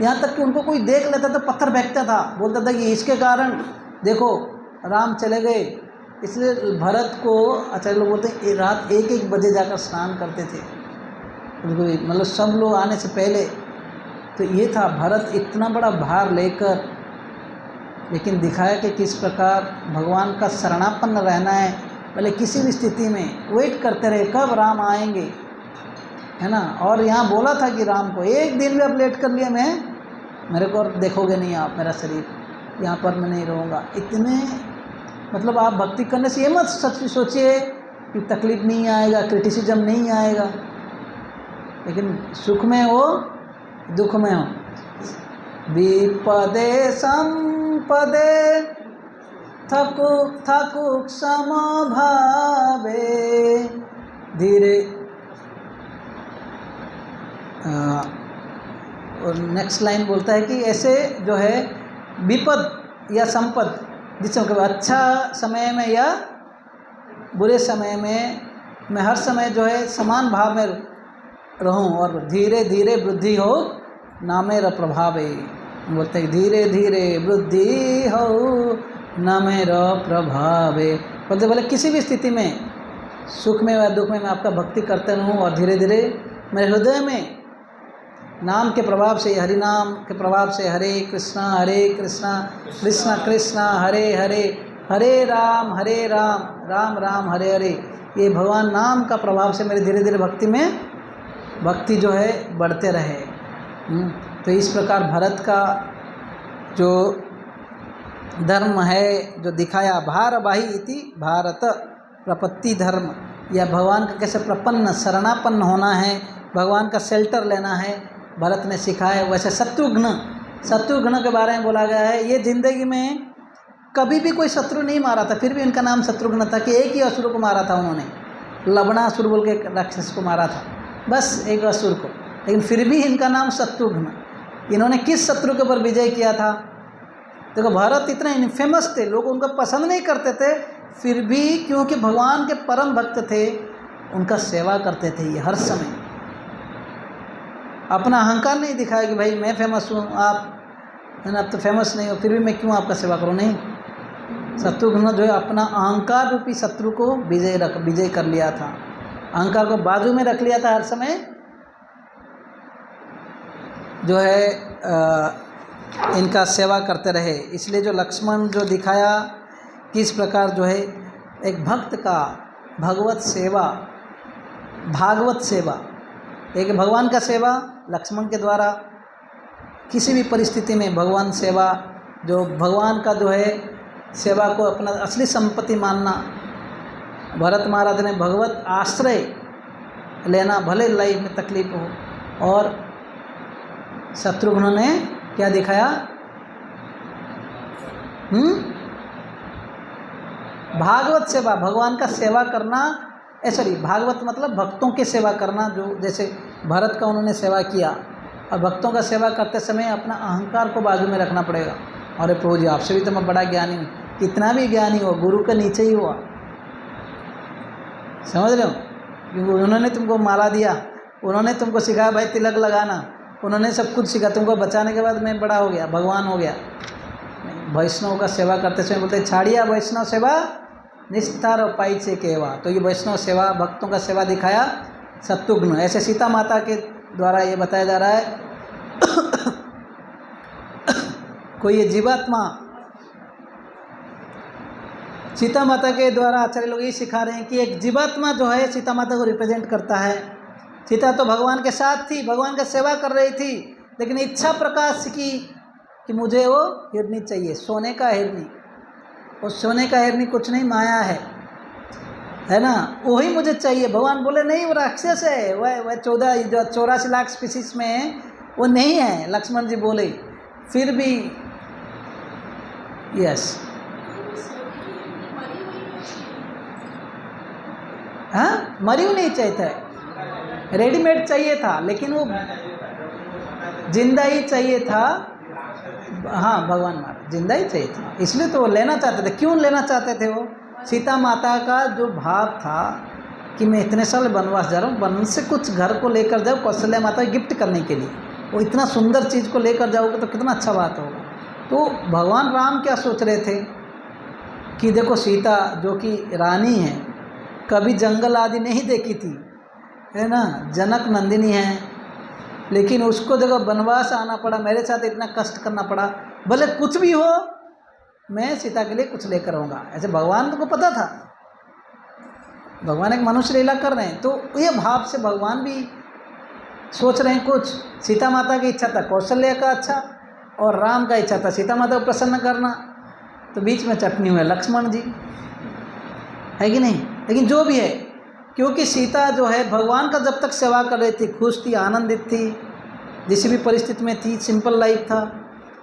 यहाँ तक कि उनको कोई देख लेता तो पत्थर फेंकता था, बोलता था कि इसके कारण देखो राम चले गए। इसलिए भरत को आचार्य लोग बोलते हैं रात 1-1 बजे जाकर स्नान करते थे, मतलब सब लोग आने से पहले। तो ये था भरत इतना बड़ा भार लेकर, लेकिन दिखाया कि किस प्रकार भगवान का शरणापन्न रहना है। पहले किसी भी स्थिति में वेट करते रहे कब राम आएंगे, है ना। और यहाँ बोला था कि राम को एक दिन भी अब लेट कर लिया मेरे को और देखोगे नहीं आप, मेरा शरीर यहाँ पर मैं नहीं रहूँगा। इतने मतलब आप भक्ति करने से ये मत सोचिए कि तकलीफ नहीं आएगा, क्रिटिसिज्म नहीं आएगा, लेकिन सुख में हो दुख में हो। विपदे संपदे थकुक समभावे धीरे। और नेक्स्ट लाइन बोलता है कि ऐसे जो है विपद या संपद, जिससे अच्छा समय में या बुरे समय में मैं हर समय जो है समान भाव में रहूं, और धीरे धीरे वृद्धि हो नामेर प्रभावे। बोलते हैं धीरे धीरे वृद्धि हो नामेर प्रभावे। बोले किसी भी स्थिति में सुख में या दुख में मैं आपका भक्ति करते रहूं, और धीरे धीरे मेरे हृदय में नाम के प्रभाव से, हरि नाम के प्रभाव से हरे कृष्णा कृष्णा कृष्णा हरे हरे, हरे राम राम राम हरे हरे, ये भगवान नाम का प्रभाव से मेरे धीरे धीरे भक्ति जो है बढ़ते रहे। तो इस प्रकार भरत का जो धर्म है जो दिखाया, भारवाही इति भारत प्रपत्ति धर्म, या भगवान का कैसे प्रपन्न शरणापन्न होना है, भगवान का शेल्टर लेना है, भरत ने सिखाया। वैसे शत्रुघ्न के बारे में बोला गया है, ये जिंदगी में कभी भी कोई शत्रु नहीं मारा था, फिर भी इनका नाम शत्रुघ्न था कि एक ही असुर को मारा था उन्होंने, लवणासुर बोल के राक्षस को मारा था, बस एक असुर को, लेकिन फिर भी इनका नाम शत्रुघ्न। इन्होंने किस शत्रु के ऊपर विजय किया था? देखो भरत इतने इनफेमस थे, लोग उनको पसंद नहीं करते थे, फिर भी क्योंकि भगवान के परम भक्त थे उनका सेवा करते थे। ये हर समय अपना अहंकार नहीं दिखाया कि भाई मैं फेमस हूँ, आप है ना, अब तो फेमस नहीं हो, फिर भी मैं क्यों आपका सेवा करूँ। नहीं, शत्रुघ्न जो है अपना अहंकार रूपी शत्रु को विजय कर लिया था, अहंकार को बाजू में रख लिया था, हर समय जो है इनका सेवा करते रहे। इसलिए जो लक्ष्मण जो दिखाया किस प्रकार जो है एक भक्त का भागवत सेवा, एक भगवान का सेवा लक्ष्मण के द्वारा, किसी भी परिस्थिति में भगवान सेवा, जो भगवान का जो है सेवा को अपना असली संपत्ति मानना। भरत महाराज ने भगवत आश्रय लेना, भले लाइफ में तकलीफ हो, और शत्रुघ्न ने क्या दिखाया? भागवत सेवा, भगवान का सेवा करना सॉरी भागवत मतलब भक्तों की सेवा करना, जो जैसे भरत का उन्होंने सेवा किया, और भक्तों का सेवा करते समय अपना अहंकार को बाजू में रखना पड़ेगा। अरे प्रभु जी आपसे भी तो मैं बड़ा ज्ञानी हूँ, कितना भी ज्ञानी हो गुरु के नीचे ही हुआ, समझ रहे हो? क्योंकि उन्होंने तुमको माला दिया, उन्होंने तुमको सिखाया भाई तिलक लगाना, उन्होंने सब कुछ सिखा, तुमको बचाने के बाद मैं बड़ा हो गया, भगवान हो गया। वैष्णव का सेवा करते समय बोलते छाड़िया वैष्णव सेवा निस्तार पाई से केवा। तो ये वैष्णव सेवा, भक्तों का सेवा दिखाया शत्रुघ्न। ऐसे सीता माता के द्वारा ये बताया जा रहा है कोई ये जीवात्मा, सीता माता के द्वारा आचार्य लोग ये सिखा रहे हैं कि एक जीवात्मा जो है सीता माता को रिप्रेजेंट करता है। सीता तो भगवान के साथ थी, भगवान का सेवा कर रही थी, लेकिन इच्छा प्रकाश की कि मुझे वो हिरनी चाहिए, सोने का हिरनी। और सोने का हिरनी कुछ नहीं, माया है ना, वही मुझे चाहिए। भगवान बोले नहीं वो राक्षस है, वह 84 लाख स्पीसीज में वो नहीं है। लक्ष्मण जी बोले फिर भी यस, हाँ मरी हुई नहीं चाहिए था, रेडीमेड चाहिए था, लेकिन वो जिंदा ही चाहिए था। हाँ भगवान मारा जिंदा ही चाहिए था, इसलिए तो वो लेना चाहते थे। क्यों लेना चाहते थे? वो सीता माता का जो भाव था कि मैं इतने साल वनवास जा रहा हूँ, वन से कुछ घर को लेकर जाओ कौशल्या माता को गिफ्ट करने के लिए, वो इतना सुंदर चीज़ को लेकर जाओगे तो कितना अच्छा बात होगा। तो भगवान राम क्या सोच रहे थे कि देखो सीता जो कि रानी है, कभी जंगल आदि नहीं देखी थी, है ना, जनक नंदिनी है, लेकिन उसको देखो वनवास आना पड़ा, मेरे साथ इतना कष्ट करना पड़ा, भले कुछ भी हो मैं सीता के लिए कुछ लेकर आऊँगा। ऐसे भगवान को पता था, भगवान एक मनुष्य लीला कर रहे हैं, तो ये भाव से भगवान भी सोच रहे हैं कुछ। सीता माता की इच्छा था कौशल्या का अच्छा, और राम का इच्छा था सीता माता को प्रसन्न करना, तो बीच में चटनी हुए लक्ष्मण जी, है कि नहीं? लेकिन जो भी है, क्योंकि सीता जो है भगवान का जब तक सेवा कर रही थी, खुश थी, आनंदित थी, जिस भी परिस्थिति में थी, सिंपल लाइफ था।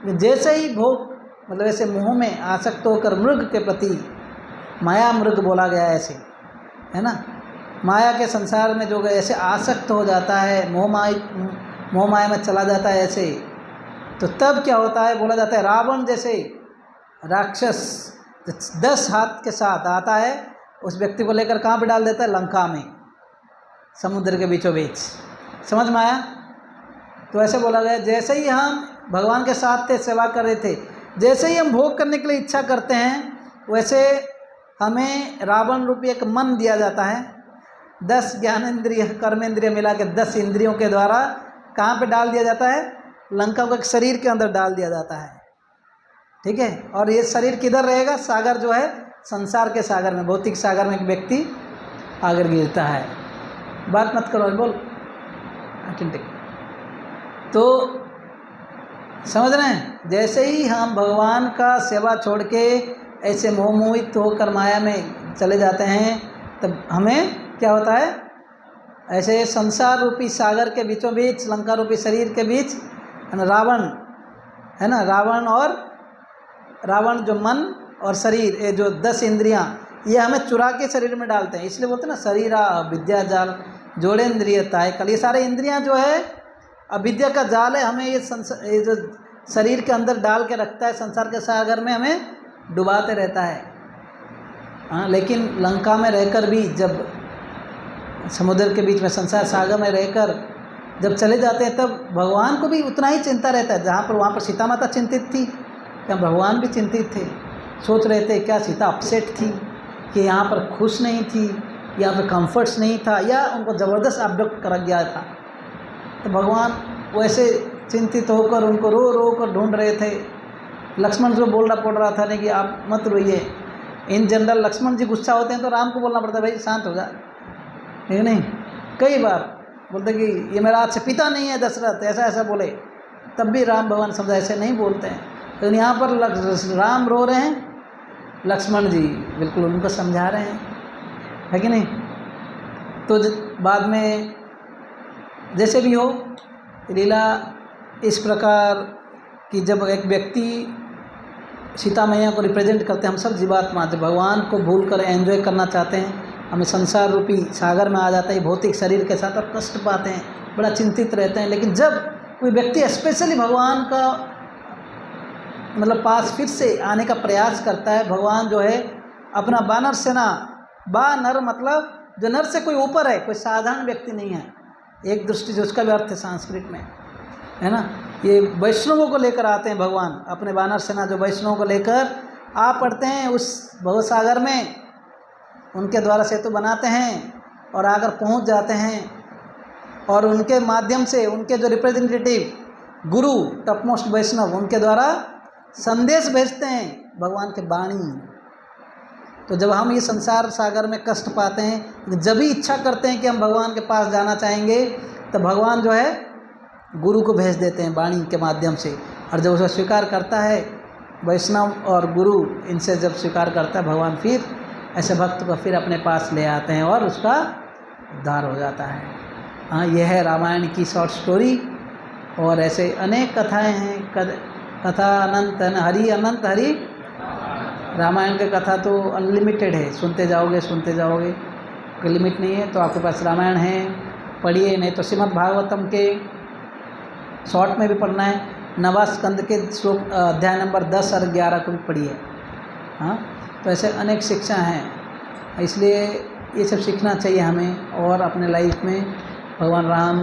जैसे ही भोग मतलब ऐसे मोह में आसक्त होकर मृग के प्रति, माया मृग बोला गया ऐसे, है ना, माया के संसार में जो ऐसे आसक्त हो जाता है, मोह माया में चला जाता है ऐसे, तो तब क्या होता है? बोला जाता है रावण जैसे राक्षस 10 हाथ के साथ आता है, उस व्यक्ति को लेकर कहाँ पे डाल देता है? लंका में, समुद्र के बीचों बीच। समझ में आया? तो ऐसे बोला गया जैसे ही हम भगवान के साथ थे, सेवा कर रहे थे, जैसे ही हम भोग करने के लिए इच्छा करते हैं, वैसे हमें रावण रूपी एक मन दिया जाता है। 10 ज्ञानेंद्रिय कर्मेंद्रिय मिला के 10 इंद्रियों के द्वारा कहाँ पे डाल दिया जाता है? लंका को एक शरीर के अंदर डाल दिया जाता है, ठीक है। और ये शरीर किधर रहेगा? सागर जो है, संसार के सागर में, भौतिक सागर में एक व्यक्ति आकर गिरता है। बात मत करो, बोल ठीक। तो समझ रहे हैं, जैसे ही हम भगवान का सेवा छोड़ के ऐसे मोहित होकर माया में चले जाते हैं, तब हमें क्या होता है? ऐसे संसार रूपी सागर के बीचों बीच, लंका रूपी शरीर के बीच रावण है ना, रावण जो मन और शरीर, ये जो 10 इंद्रियां, ये हमें चुरा के शरीर में डालते हैं। इसलिए बोलते हैं ना, शरीरा विद्या जाल जोड़ेंद्रिय ताय कल। ये सारे इंद्रियां जो है अविद्या का जाल है, हमें ये जो शरीर के अंदर डाल के रखता है, संसार के सागर में हमें डुबाते रहता है। हाँ, लेकिन लंका में रहकर भी, जब समुद्र के बीच में संसार सागर में रहकर जब चले जाते हैं, तब भगवान को भी उतना ही चिंता रहता है। जहाँ पर वहाँ पर सीता माता चिंतित थी, क्या भगवान भी चिंतित थे? सोच रहे थे क्या सीता अपसेट थी कि यहाँ पर खुश नहीं थी, यहाँ पर कंफर्ट्स नहीं था, या उनको ज़बरदस्त अब्डक्ट कर गया था? तो भगवान वैसे चिंतित होकर उनको रो रो कर ढूंढ रहे थे। लक्ष्मण जो बोलना पड़ रहा था नहीं कि आप मत रोइए। इन जनरल लक्ष्मण जी गुस्सा होते हैं तो राम को बोलना पड़ता है, भाई शांत हो जा, ठीक नहीं? कई बार बोलते कि ये मेरा आज से पिता नहीं है दशरथ, ऐसा ऐसा बोले, तब भी राम भगवान शब्द ऐसे नहीं बोलते हैं। लेकिन यहाँ पर राम रो रहे हैं, लक्ष्मण जी बिल्कुल उनको समझा रहे हैं, है कि नहीं? तो बाद में जैसे भी हो, लीला इस प्रकार कि जब एक व्यक्ति सीता मैया को रिप्रेजेंट करते हैं, हम सब जीवात्मा जब भगवान को भूल कर एंजॉय करना चाहते हैं, हमें संसार रूपी सागर में आ जाता है भौतिक शरीर के साथ और कष्ट पाते हैं, बड़ा चिंतित रहते हैं। लेकिन जब कोई व्यक्ति स्पेशली भगवान का मतलब पास फिर से आने का प्रयास करता है, भगवान जो है अपना वानर सेना, नर मतलब जो नर से कोई ऊपर है, कोई साधारण व्यक्ति नहीं है, एक दृष्टि से उसका भी अर्थ है संस्कृत में, है ना। ये वैष्णवों को लेकर आते हैं भगवान, अपने वानर सेना जो वैष्णवों को लेकर आ पड़ते हैं उस भवसागर में, उनके द्वारा सेतु बनाते हैं और आकर पहुंच जाते हैं और उनके माध्यम से उनके जो रिप्रेजेंटेटिव गुरु टॉपमोस्ट वैष्णव उनके द्वारा संदेश भेजते हैं भगवान के वाणी। तो जब हम ये संसार सागर में कष्ट पाते हैं, जब भी इच्छा करते हैं कि हम भगवान के पास जाना चाहेंगे, तो भगवान जो है गुरु को भेज देते हैं वाणी के माध्यम से। और जब उसे स्वीकार करता है वैष्णव और गुरु, इनसे जब स्वीकार करता है भगवान, फिर ऐसे भक्त को फिर अपने पास ले आते हैं और उसका उद्धार हो जाता है। हाँ, यह है रामायण की शॉर्ट स्टोरी। और ऐसे अनेक कथाएं हैं, कथा अनंत हरि, अनंत हरि। रामायण की कथा तो अनलिमिटेड है, सुनते जाओगे कोई लिमिट नहीं है। तो आपके पास रामायण है, पढ़िए, नहीं तो श्रीमद् भागवतम के शॉर्ट में भी पढ़ना है, 9वां स्कंद के श्लोक अध्याय नंबर 10 और 11 को भी पढ़िए। हाँ, तो ऐसे अनेक शिक्षा हैं, इसलिए ये सब सीखना चाहिए हमें। और अपने लाइफ में भगवान राम,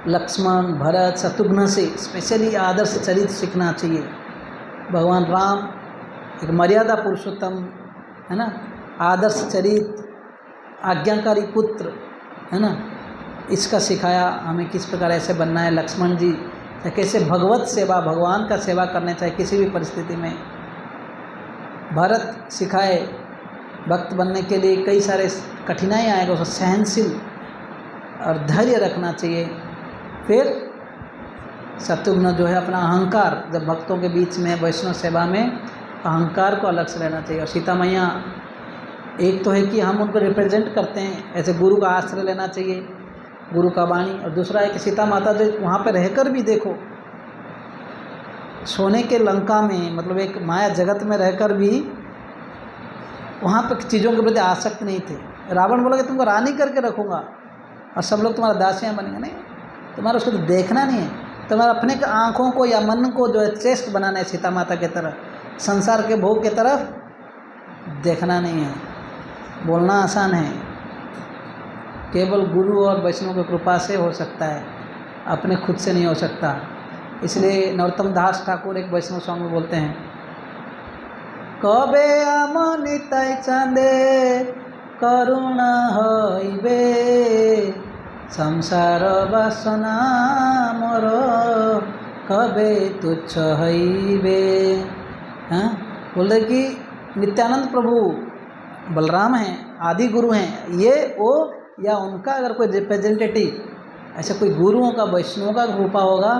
लक्ष्मण, भरत, शत्रुघ्न से स्पेशली आदर्श चरित्र सीखना चाहिए। भगवान राम एक मर्यादा पुरुषोत्तम है ना, आदर्श चरित्र, आज्ञाकारी पुत्र है ना, इसका सिखाया हमें किस प्रकार ऐसे बनना है। लक्ष्मण जी कैसे भगवत सेवा, भगवान का सेवा करने चाहिए किसी भी परिस्थिति में। भरत सिखाए भक्त बनने के लिए कई सारे कठिनाई आएगा, उसको सहनशील और धैर्य रखना चाहिए। फिर शत्रुघ्न जो है अपना अहंकार, जब भक्तों के बीच में वैष्णव सेवा में अहंकार को अलग से रहना चाहिए। और सीता मैया, एक तो है कि हम उनको रिप्रेजेंट करते हैं, ऐसे गुरु का आश्रय लेना चाहिए, गुरु का वाणी। और दूसरा है कि सीता माता जो वहाँ पर रहकर भी देखो, सोने के लंका में, मतलब एक माया जगत में रहकर भी वहाँ पर चीज़ों के प्रति आसक्त नहीं थे। रावण बोला कि तुमको रानी करके रखूँगा और सब लोग तुम्हारा दासियाँ बनेंगे। नहीं, तुम्हारा उसको तो देखना नहीं है, तुम्हारा अपने आँखों को या मन को जो है श्रेष्ठ बनाना है सीता माता की तरह, संसार के भोग की तरफ देखना नहीं है। बोलना आसान है, केवल गुरु और वैष्णव की कृपा से हो सकता है, अपने खुद से नहीं हो सकता। इसलिए नरोत्तम दास ठाकुर एक वैष्णव सॉन्ग में बोलते हैं, कबे आमनिताई चांदे करुणा हईबे संसार वासना मोर कबे तुच्छ हईबे। हाँ, बोलते कि नित्यानंद प्रभु बलराम हैं, आदि गुरु हैं, ये वो या उनका अगर कोई रिप्रेजेंटेटिव ऐसे कोई गुरुओं का, वैष्णवों का रूपा होगा,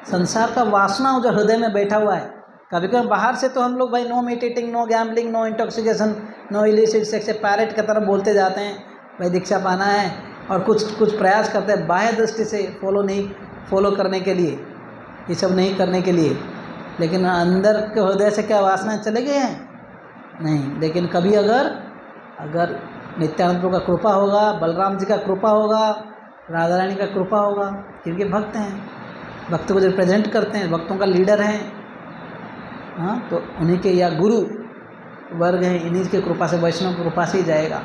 संसार का वासना जो हृदय में बैठा हुआ है। कभी कभी बाहर से तो हम लोग भाई no meditating, no gambling, no intoxication, no illicit sex, पैरेट की तरफ बोलते जाते हैं भाई दीक्षा पाना है, और कुछ प्रयास करते हैं बाह्य दृष्टि से फॉलो करने के लिए, ये सब नहीं करने के लिए। लेकिन अंदर के हृदय से क्या वासनाएं चले गए हैं? नहीं। लेकिन कभी अगर नित्यानंद प्रभु का कृपा होगा, बलराम जी का कृपा होगा, राधा रानी का कृपा होगा, क्योंकि भक्त हैं, भक्तों को रिप्रेजेंट करते हैं, भक्तों का लीडर हैं। हाँ, तो उन्हीं के या गुरु वर्ग हैं, इन्हीं की कृपा से, वैष्णव की कृपा से ही जाएगा।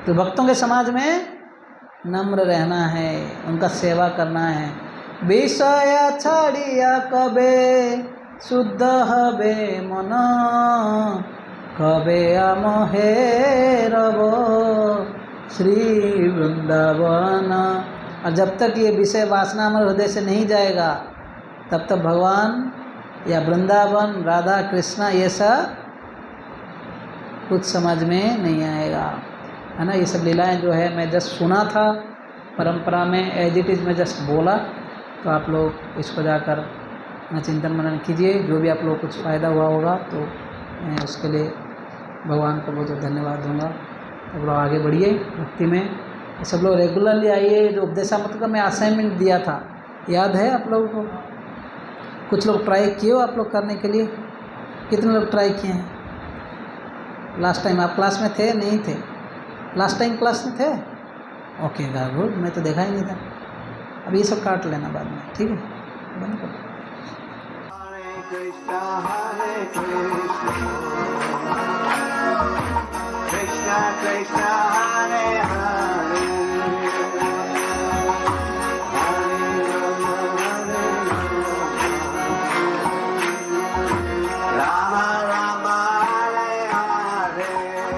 तो भक्तों के समाज में नम्र रहना है, उनका सेवा करना है। विषय छाड़िया कबे शुद्ध हबे मन, कबे आम हेरब श्री वृंदावन। और जब तक ये विषय वासना हमारे हृदय से नहीं जाएगा, तब तक भगवान या वृंदावन, राधा कृष्णा, ये सब कुछ समझ में नहीं आएगा, है ना। ये सब लीलाएं जो है मैं जस्ट सुना था परंपरा में, एज इट इज़ मैं जस्ट बोला। तो आप लोग इसको जाकर अपना चिंतन मनन कीजिए, जो भी आप लोग कुछ फ़ायदा हुआ होगा तो मैं उसके लिए भगवान को बहुत धन्यवाद दूंगा। तो लोग आगे बढ़िए भक्ति में, सब लोग रेगुलरली आइए। जो उपदेशामृत का मैं असाइनमेंट दिया था, याद है आप लोगों को? कुछ लोग ट्राई किए हो आप लोग करने के लिए? कितने लोग ट्राई किए हैं? लास्ट टाइम आप क्लास में थे नहीं थे? लास्ट टाइम क्लास में थे? ओके गुड, मैं तो देखा ही नहीं था। अब ये सब काट लेना बाद में, ठीक है? बंद कर।
हरे कृष्ण कृष्ण कृष्ण हरे हरे